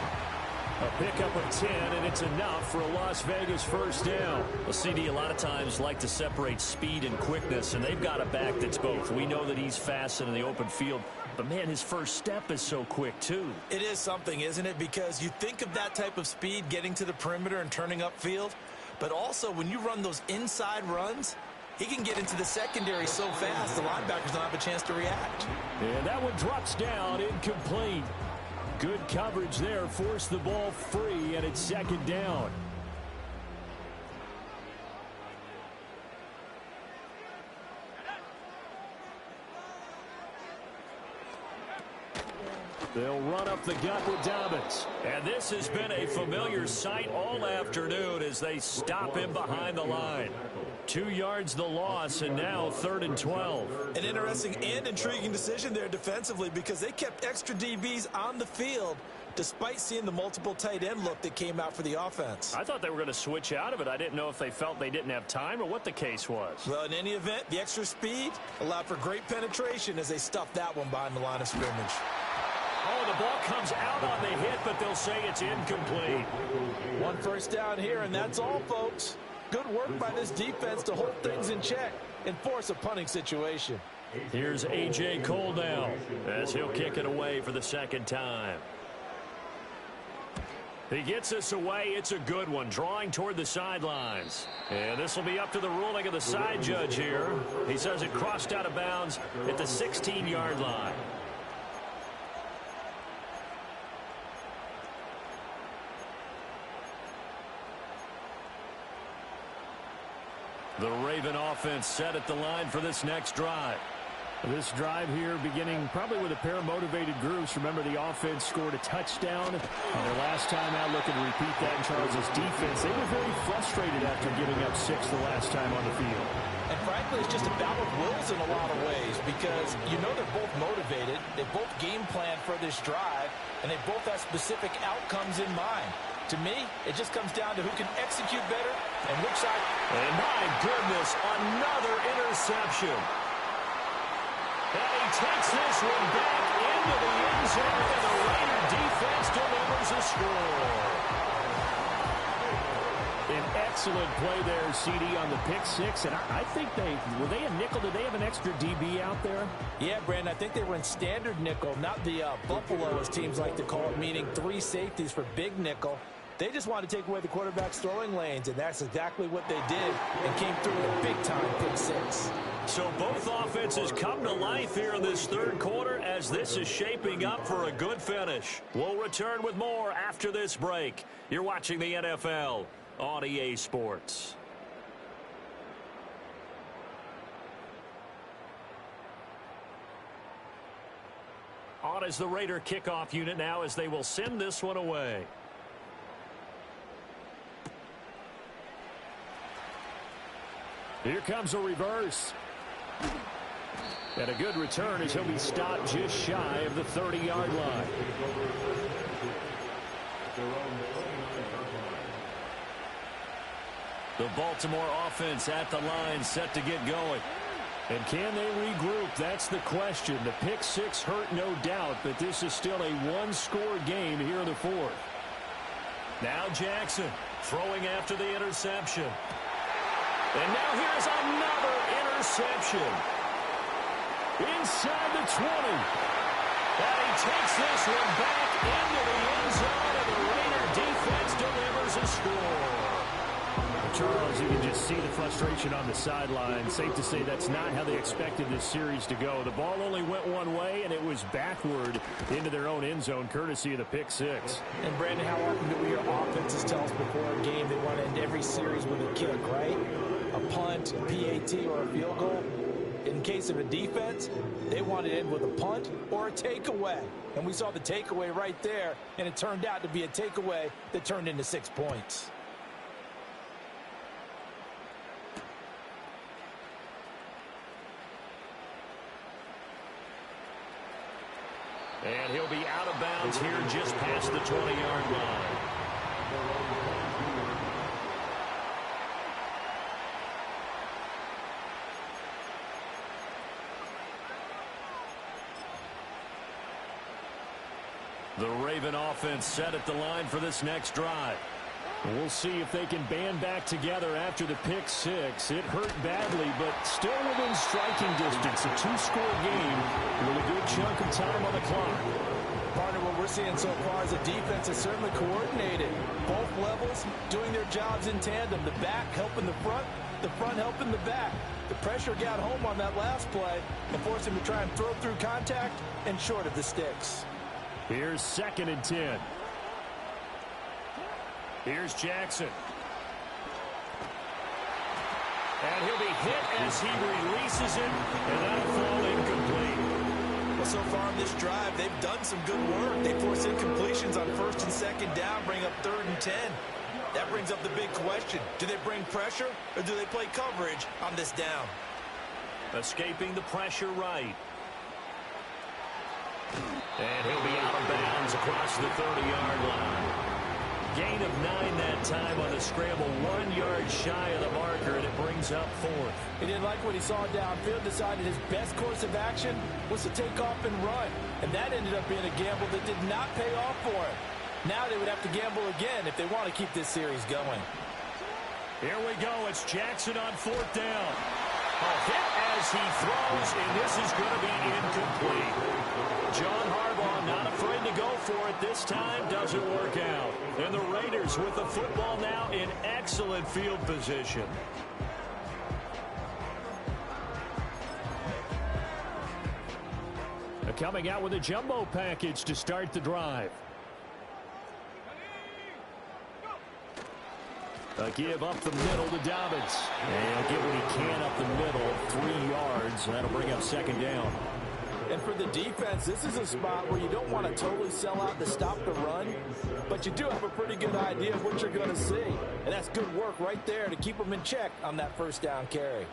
[SPEAKER 8] A pickup of 10, and it's enough for a Las Vegas 1st down.
[SPEAKER 5] Well, CD, a lot of times like to separate speed and quickness, and they've got a back that's both. We know that he's fast in the open field, but, man, his first step is so quick, too.
[SPEAKER 6] It is something, isn't it? Because you think of that type of speed getting to the perimeter and turning upfield, but also when you run those inside runs, he can get into the secondary so fast, the linebackers don't have a chance to react.
[SPEAKER 8] And that one drops down, incomplete. Good coverage there, forced the ball free, and it's 2nd down. They'll run up the gut with Dobbins.
[SPEAKER 5] And this has been a familiar sight all afternoon as they stop him behind the line. 2 yards the loss, and now 3rd and 12.
[SPEAKER 6] An interesting and intriguing decision there defensively because they kept extra DBs on the field despite seeing the multiple tight end look that came out for the offense.
[SPEAKER 5] I thought they were going to switch out of it. I didn't know if they felt they didn't have time or what the case was.
[SPEAKER 6] Well, in any event, the extra speed allowed for great penetration as they stuffed that one behind the line of scrimmage.
[SPEAKER 5] Oh, the ball comes out on the hit, but they'll say it's incomplete.
[SPEAKER 6] 1 first down here, and that's all, folks. Good work by this defense to hold things in check and force a punting situation.
[SPEAKER 5] Here's A.J. Cole now as he'll kick it away for the 2nd time. He gets us away. It's a good one, drawing toward the sidelines. And this will be up to the ruling of the side judge here. He says it crossed out of bounds at the 16-yard line. The Raven offense set at the line for this next drive.
[SPEAKER 8] This drive here beginning probably with a pair of motivated groups. Remember, the offense scored a touchdown on their last time out, looking to repeat that in Charles' defense. They were very frustrated after giving up 6 the last time on the field.
[SPEAKER 6] And frankly, it's just a battle of wills in a lot of ways because you know they're both motivated, they both game plan for this drive, and they both have specific outcomes in mind. To me, it just comes down to who can execute better and which side.
[SPEAKER 5] And my goodness, another interception. And he takes this one back into the end zone, and the Raider defense delivers a score.
[SPEAKER 8] An excellent play there, CD, on the pick six. And I think were they a nickel? Did they have an extra DB out there?
[SPEAKER 6] Yeah, Brandon, I think they were in standard nickel, not the Buffalo, as teams like to call it, meaning 3 safeties for big nickel. They just wanted to take away the quarterback's throwing lanes, and that's exactly what they did and came through with a big-time pick six.
[SPEAKER 5] So both offenses come to life here in this third quarter as this is shaping up for a good finish. We'll return with more after this break. You're watching the NFL on EA Sports. On is the Raider kickoff unit now as they will send this one away.
[SPEAKER 8] Here comes a reverse. And a good return as he'll be stopped just shy of the 30-yard line.
[SPEAKER 5] The Baltimore offense at the line, set to get going.
[SPEAKER 8] And can they regroup? That's the question. The pick six hurt, no doubt, but this is still a one-score game here in the fourth.
[SPEAKER 5] Now Jackson throwing after the interception. And now here's another interception. Inside the 20. And he takes this one back into the end zone, and the Raider defense delivers a score.
[SPEAKER 8] Charles, you can just see the frustration on the sideline. Safe to say that's not how they expected this series to go. The ball only went one way, and it was backward into their own end zone, courtesy of the pick six.
[SPEAKER 6] And, Brandon, how often do we hear offenses tell us before a game they want to end every series with a kick, right? A punt, a PAT, or a field goal. In case of a defense, they want to end with a punt or a takeaway. And we saw the takeaway right there, and it turned out to be a takeaway that turned into 6 points.
[SPEAKER 5] And he'll be out of bounds here just past the 20-yard line. The Raven offense set at the line for this next drive.
[SPEAKER 8] We'll see if they can band back together after the pick six. It hurt badly, but still within striking distance. A two-score game with a good chunk of time on the clock.
[SPEAKER 6] Partner, what we're seeing so far is the defense is certainly coordinated. Both levels doing their jobs in tandem. The back helping the front helping the back. The pressure got home on that last play and forced him to try and throw through contact and short of the sticks.
[SPEAKER 8] Here's 2nd and 10.
[SPEAKER 5] Here's Jackson. And he'll be hit as he releases it, and that'll fall incomplete.
[SPEAKER 6] Well, so far on this drive, they've done some good work. They force incompletions on 1st and 2nd down, bring up 3rd and 10. That brings up the big question. Do they bring pressure, or do they play coverage on this down?
[SPEAKER 5] Escaping the pressure right. And he'll be out of bounds across the 30-yard line. Gain of 9 that time on the scramble, 1 yard shy of the marker, and it brings up 4th.
[SPEAKER 6] He didn't like what he saw downfield, decided his best course of action was to take off and run. And that ended up being a gamble that did not pay off for him. Now they would have to gamble again if they want to keep this series going.
[SPEAKER 5] Here we go. It's Jackson on 4th down. A hit as he throws, and this is going to be incomplete. John Harbaugh not afraid to go for it this time. Doesn't work out. And the Raiders with the football now in excellent field position.
[SPEAKER 8] Coming out with a jumbo package to start the drive. A give up the middle to Dobbins. And he'll get what he can up the middle, 3 yards. And that'll bring up 2nd down.
[SPEAKER 6] And for the defense, this is a spot where you don't want to totally sell out to stop the run, but you do have a pretty good idea of what you're going to see. And that's good work right there to keep them in check on that 1st down carry.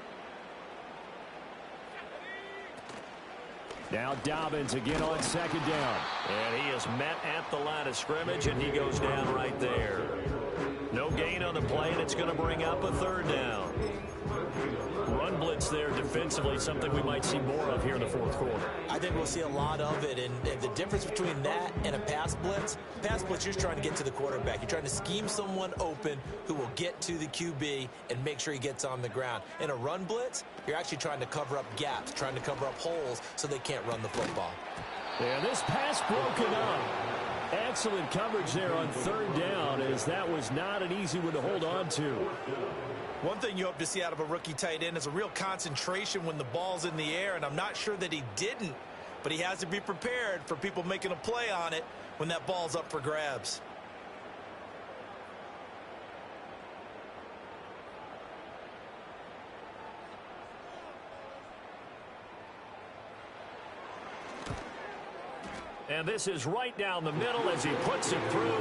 [SPEAKER 8] Now Dobbins again on 2nd down.
[SPEAKER 5] And he is met at the line of scrimmage, and he goes down right there. No gain on the play, and it's going to bring up a third down. Run blitz there defensively, something we might see more of here in the fourth quarter.
[SPEAKER 6] I think we'll see a lot of it, and the difference between that and a pass blitz, you're trying to get to the quarterback. You're trying to scheme someone open who will get to the QB and make sure he gets on the ground. In a run blitz, you're actually trying to cover up gaps, trying to cover up holes so they can't run the football.
[SPEAKER 8] And this pass broken up. Excellent coverage there on third down, as that was not an easy one to hold on to.
[SPEAKER 6] One thing you hope to see out of a rookie tight end is a real concentration when the ball's in the air, and I'm not sure that he didn't, but he has to be prepared for people making a play on it when that ball's up for grabs.
[SPEAKER 8] And this is right down the middle as he puts it through.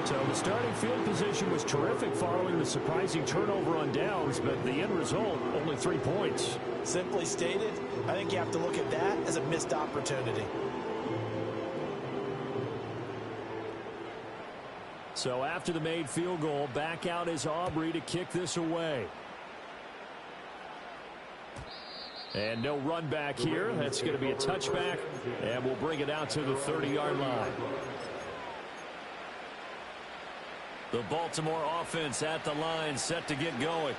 [SPEAKER 8] So the starting field position was terrific following the surprising turnover on downs, but the end result, only 3 points.
[SPEAKER 6] Simply stated, I think you have to look at that as a missed opportunity.
[SPEAKER 8] So after the made field goal, back out is Aubrey to kick this away. And no run back here. That's going to be a touchback, and we'll bring it out to the 30-yard line.
[SPEAKER 5] The Baltimore offense at the line, set to get going.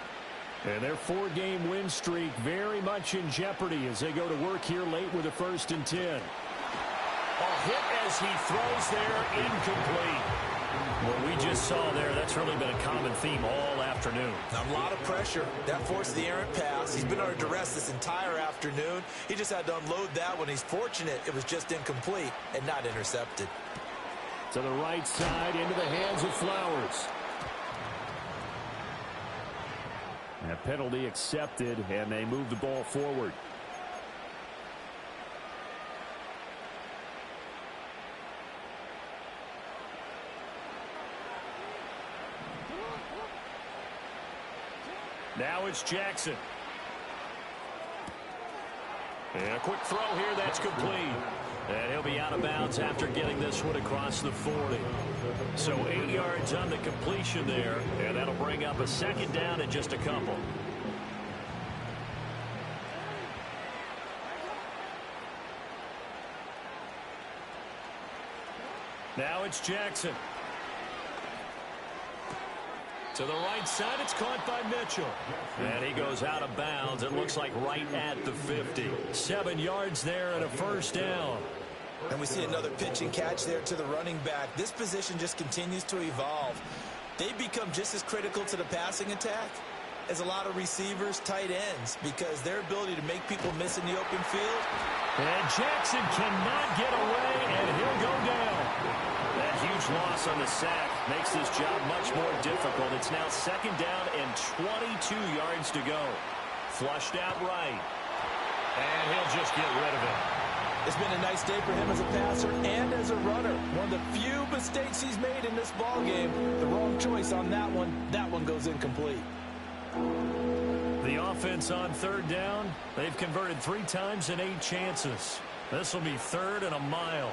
[SPEAKER 8] And their 4-game win streak very much in jeopardy as they go to work here late with a 1st and 10.
[SPEAKER 5] A hit as he throws there, incomplete. What we just saw there, that's really been a common theme all afternoon.
[SPEAKER 6] A lot of pressure. That forced the errant pass. He's been under duress this entire afternoon. He just had to unload that one. He's fortunate it was just incomplete and not intercepted.
[SPEAKER 8] To the right side, into the hands of Flowers. A penalty accepted, and they move the ball forward. Now it's Jackson.
[SPEAKER 5] And a quick throw here, that's complete. And he'll be out of bounds after getting this one across the 40. So 8 yards on the completion there, and that'll bring up a 2nd down and just a couple.
[SPEAKER 8] Now it's Jackson.
[SPEAKER 5] To the right side, it's caught by Mitchell. And he goes out of bounds. It looks like right at the 50.
[SPEAKER 8] 7 yards there and a 1st down.
[SPEAKER 6] And we see another pitch and catch there to the running back. This position just continues to evolve. They become just as critical to the passing attack as a lot of receivers, tight ends, because their ability to make people miss in the open field.
[SPEAKER 8] And Jackson cannot get away, and he'll go down.
[SPEAKER 5] That huge loss on the sack makes this job much more difficult. It's now 2nd down and 22 yards to go. Flushed out right. And he'll just get rid of it.
[SPEAKER 6] It's been a nice day for him as a passer and as a runner. One of the few mistakes he's made in this ballgame. The wrong choice on that one. That one goes incomplete.
[SPEAKER 8] The offense on 3rd down, they've converted 3 times in 8 chances. This will be 3rd and a mile.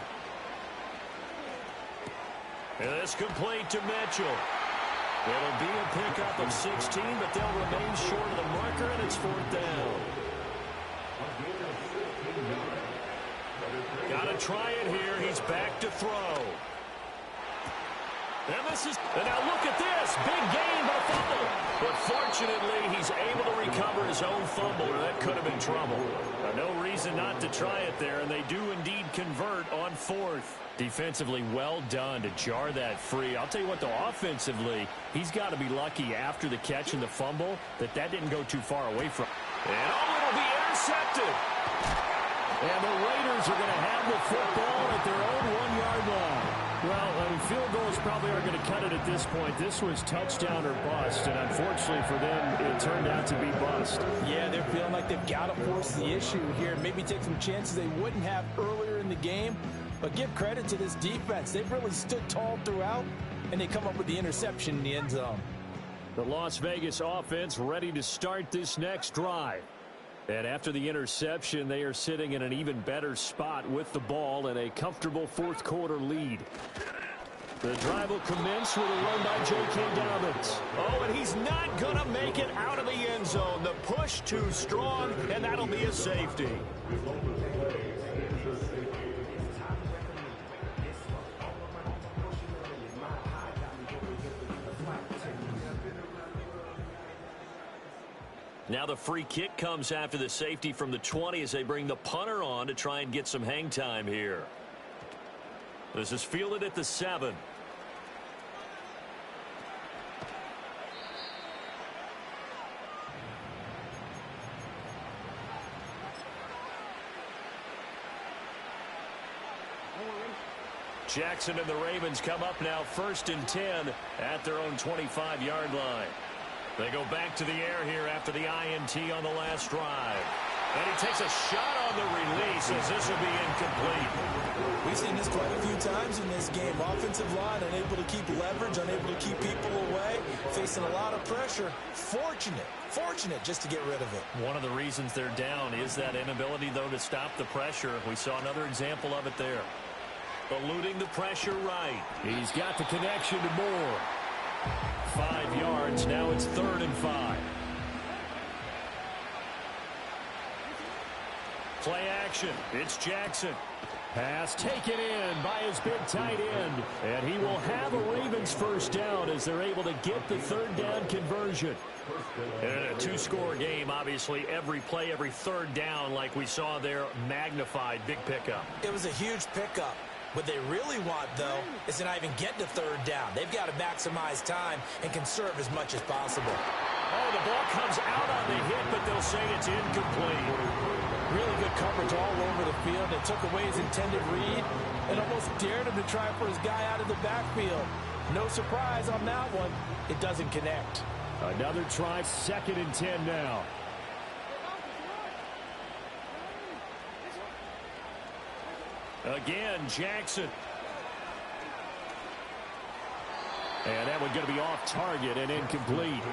[SPEAKER 5] And it's complete to Mitchell. It'll be a pickup of 16, but they'll remain short of the marker, and it's 4th down. Got to try it here. He's back to throw. And now look at this. Big gain, but a fumble. But fortunately, he's able to recover his own fumble, or that could have been trouble.
[SPEAKER 8] No reason not to try it there, and they do indeed convert on 4th. Defensively, well done to jar that free. I'll tell you what, though, offensively, he's got to be lucky after the catch and the fumble that didn't go too far away from him.
[SPEAKER 5] And it'll be intercepted.
[SPEAKER 8] And the Raiders are going to have the football at their own 1-yard line. Well, I mean, field goals probably aren't going to cut it at this point. This was touchdown or bust, and unfortunately for them, it turned out to be bust.
[SPEAKER 6] Yeah, they're feeling like they've got to force the issue here. Maybe take some chances they wouldn't have earlier in the game. But give credit to this defense. They've really stood tall throughout, and they come up with the interception in the end zone.
[SPEAKER 8] The Las Vegas offense ready to start this next drive. And after the interception, they are sitting in an even better spot with the ball and a comfortable 4th quarter lead. The drive will commence with a run by J.K. Dobbins.
[SPEAKER 5] Oh, and he's not going to make it out of the end zone. The push too strong, and that'll be a safety. Now the free kick comes after the safety from the 20 as they bring the punter on to try and get some hang time here. This is fielded at the 7. Jackson and the Ravens come up now 1st and 10 at their own 25-yard line. They go back to the air here after the INT on the last drive. And he takes a shot on the release as this will be incomplete.
[SPEAKER 6] We've seen this quite a few times in this game. Offensive line unable to keep leverage, unable to keep people away, facing a lot of pressure. Fortunate just to get rid of it.
[SPEAKER 5] One of the reasons they're down is that inability, though, to stop the pressure. We saw another example of it there. Eluding the pressure right.
[SPEAKER 8] He's got the connection to Moore.
[SPEAKER 5] 5 yards. Now it's 3rd and 5. Play action. It's Jackson.
[SPEAKER 8] Pass taken in by his big tight end. And he will have a Ravens first down as they're able to get the 3rd down conversion.
[SPEAKER 5] And a 2-score game, obviously. Every play, every 3rd down, like we saw there, magnified. Big pickup.
[SPEAKER 6] It was a huge pickup. What they really want, though, is to not even get to 3rd down. They've got to maximize time and conserve as much as possible.
[SPEAKER 5] Oh, the ball comes out on the hit, but they'll say it's incomplete.
[SPEAKER 6] Really good coverage all over the field. They took away his intended read and almost dared him to try for his guy out of the backfield. No surprise on that one. It doesn't connect.
[SPEAKER 8] Another try, 2nd and 10 now.
[SPEAKER 5] Again, Jackson.
[SPEAKER 8] And that one's going to be off target and incomplete.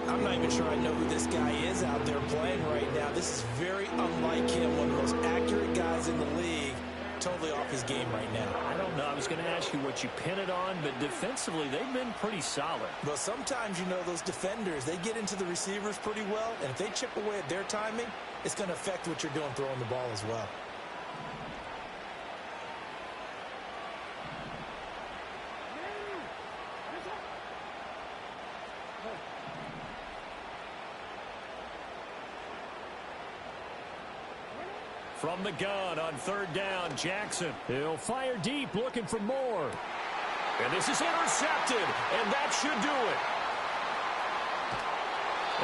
[SPEAKER 6] I'm not even sure I know who this guy is out there playing right now. This is very unlike him, one of the most accurate guys in the league. Totally off his game right now.
[SPEAKER 5] I don't know. I was going to ask you what you pin it on, but defensively, they've been pretty solid.
[SPEAKER 6] Well, sometimes, you know, those defenders, they get into the receivers pretty well, and if they chip away at their timing, it's going to affect what you're doing throwing the ball as well.
[SPEAKER 5] From the gun on 3rd down, Jackson.
[SPEAKER 8] He'll fire deep, looking for more.
[SPEAKER 5] And this is intercepted, and that should do it.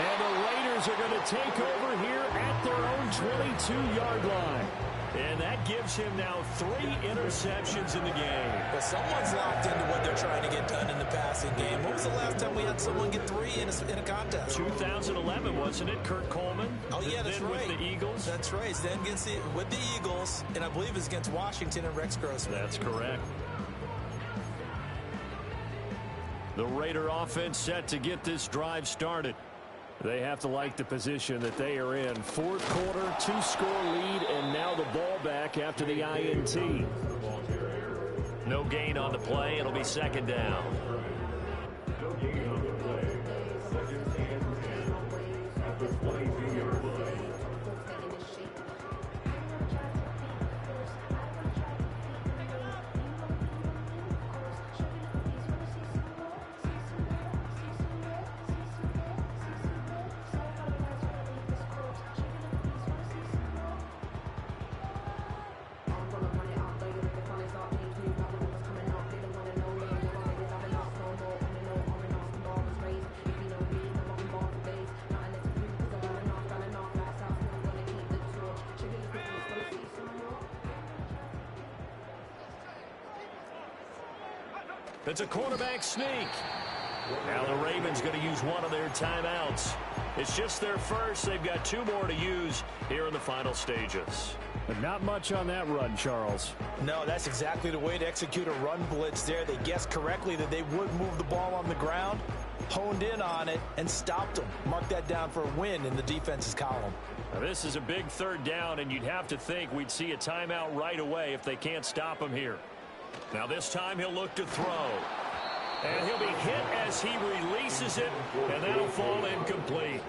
[SPEAKER 8] And the Raiders are going to take over here at their own 22-yard line.
[SPEAKER 5] And that gives him now 3 interceptions in the game.
[SPEAKER 6] But someone's locked into what they're trying to get done in the passing game. When was the last time we had someone get 3 in a contest?
[SPEAKER 5] 2011, wasn't it? Kurt Coleman?
[SPEAKER 6] Oh, yeah, that's right.
[SPEAKER 5] With the Eagles?
[SPEAKER 6] That's right. Then with the Eagles, and I believe it's against Washington and Rex Grossman.
[SPEAKER 5] That's correct.
[SPEAKER 8] The Raider offense set to get this drive started. They have to like the position that they are in. 4th quarter, 2-score lead, and now the ball back after the INT.
[SPEAKER 5] No gain on the play. It'll be 2nd down.
[SPEAKER 7] No gain on the play. 2nd and 10 at the 22-yard line.
[SPEAKER 5] It's a quarterback sneak. Now the Ravens going to use one of their timeouts. It's just their first. They've got 2 more to use here in the final stages.
[SPEAKER 8] But not much on that run, Charles.
[SPEAKER 6] No, that's exactly the way to execute a run blitz there. They guessed correctly that they would move the ball on the ground, honed in on it, and stopped them. Mark that down for a win in the defense's column.
[SPEAKER 5] Now this is a big 3rd down, and you'd have to think we'd see a timeout right away if they can't stop them here. Now this time he'll look to throw. And he'll be hit as he releases it, and that'll fall incomplete.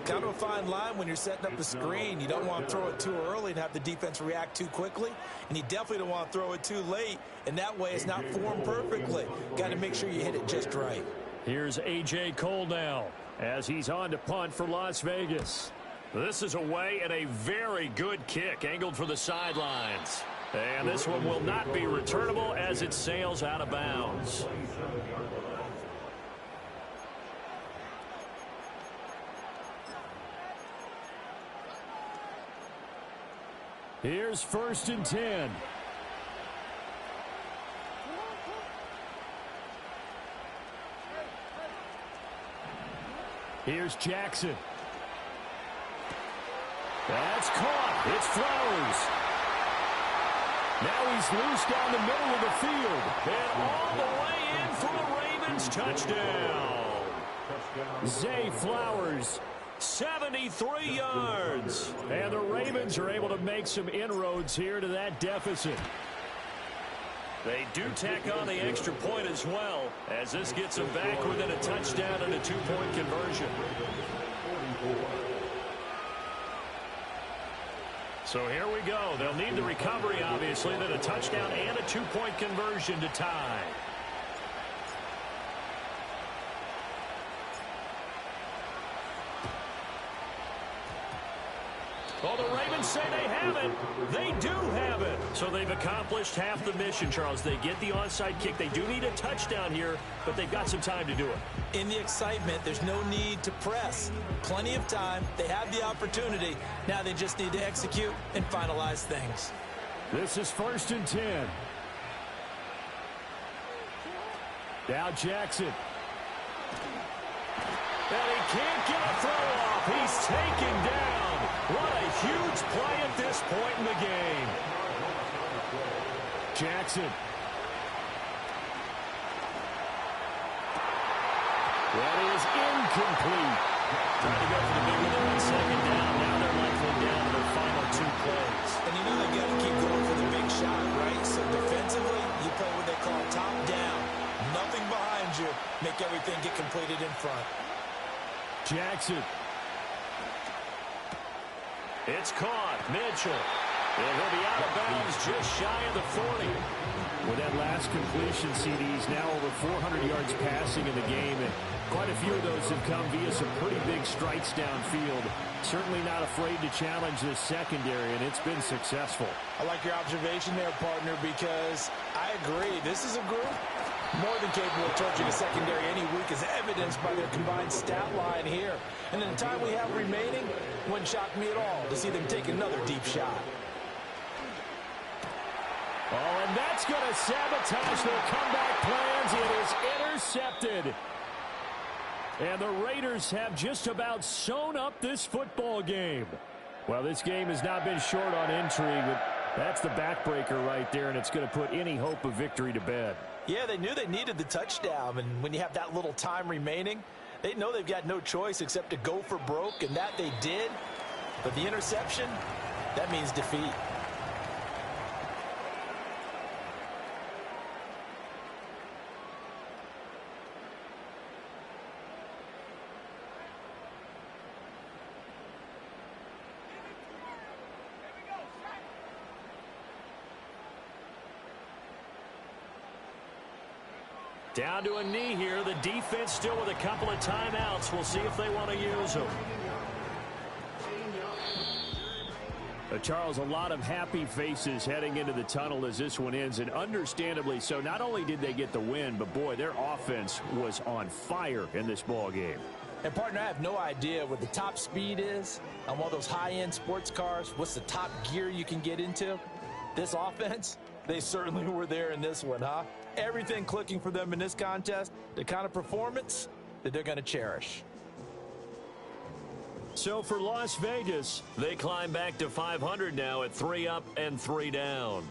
[SPEAKER 6] Kind of a fine line when you're setting up the screen. You don't want to throw it too early and have the defense react too quickly, and you definitely don't want to throw it too late, and that way it's not formed perfectly. Got to make sure you hit it just right.
[SPEAKER 8] Here's A.J. Cole now as he's on to punt for Las Vegas.
[SPEAKER 5] This is away and a very good kick angled for the sidelines. And this one will not be returnable as it sails out of bounds.
[SPEAKER 8] Here's 1st and 10. Here's Jackson. That's caught. It's Flowers. Now he's loose down the middle of the field.
[SPEAKER 5] And all the way in for a Ravens touchdown.
[SPEAKER 8] Zay Flowers,
[SPEAKER 5] 73 yards.
[SPEAKER 8] and the Ravens are able to make some inroads here to that deficit.
[SPEAKER 5] They do tack on the extra point as well, as this gets them back within a touchdown and a 2-point conversion. So here we go. They'll need the recovery, obviously, then a touchdown and a 2-point conversion to tie. Well, the Ravens say they have it. They do have it. So they've accomplished half the mission, Charles. They get the onside kick. They do need a touchdown here, but they've got some time to do it.
[SPEAKER 6] In the excitement, there's no need to press. Plenty of time. They have the opportunity. Now they just need to execute and finalize things.
[SPEAKER 8] This is 1st and 10. Now Jackson.
[SPEAKER 5] And he can't get a throw off. He's taken down. What a huge play at this point in the game.
[SPEAKER 8] Jackson. That is incomplete.
[SPEAKER 5] Trying to go for the big one there on 2nd down. Now they're likely down to their final 2 plays.
[SPEAKER 6] And you know they got to keep going for the big shot, right? So defensively, you play what they call top down. Nothing behind you. Make everything get completed in front.
[SPEAKER 8] Jackson.
[SPEAKER 5] It's caught. Mitchell. And he'll be out of bounds just shy of the 40.
[SPEAKER 8] With that last completion, CD's now over 400 yards passing in the game, and quite a few of those have come via some pretty big strikes downfield. Certainly not afraid to challenge this secondary, and it's been successful.
[SPEAKER 6] I like your observation there, partner, because I agree. This is a group more than capable of torching a secondary any week, as evidenced by their combined stat line here. And in the time we have remaining, wouldn't shock me at all to see them take another deep shot.
[SPEAKER 8] Oh, and that's going to sabotage their comeback plans. It is intercepted. And the Raiders have just about sewn up this football game. Well, this game has not been short on intrigue, but that's the backbreaker right there, and it's going to put any hope of victory to bed.
[SPEAKER 6] Yeah, they knew they needed the touchdown, and when you have that little time remaining, they know they've got no choice except to go for broke, and that they did. But the interception, that means defeat.
[SPEAKER 5] Down to a knee here. The defense still with a couple of timeouts. We'll see if they want to use them.
[SPEAKER 8] Charles, a lot of happy faces heading into the tunnel as this one ends, and understandably so. Not only did they get the win, but boy, their offense was on fire in this ball game.
[SPEAKER 6] And partner, I have no idea what the top speed is on one of those high-end sports cars. What's the top gear you can get into? This offense, they certainly were there in this one, huh? Everything clicking for them in this contest, the kind of performance that they're going to cherish.
[SPEAKER 8] So for Las Vegas,
[SPEAKER 5] they climb back to 500 now at 3 up and 3 down.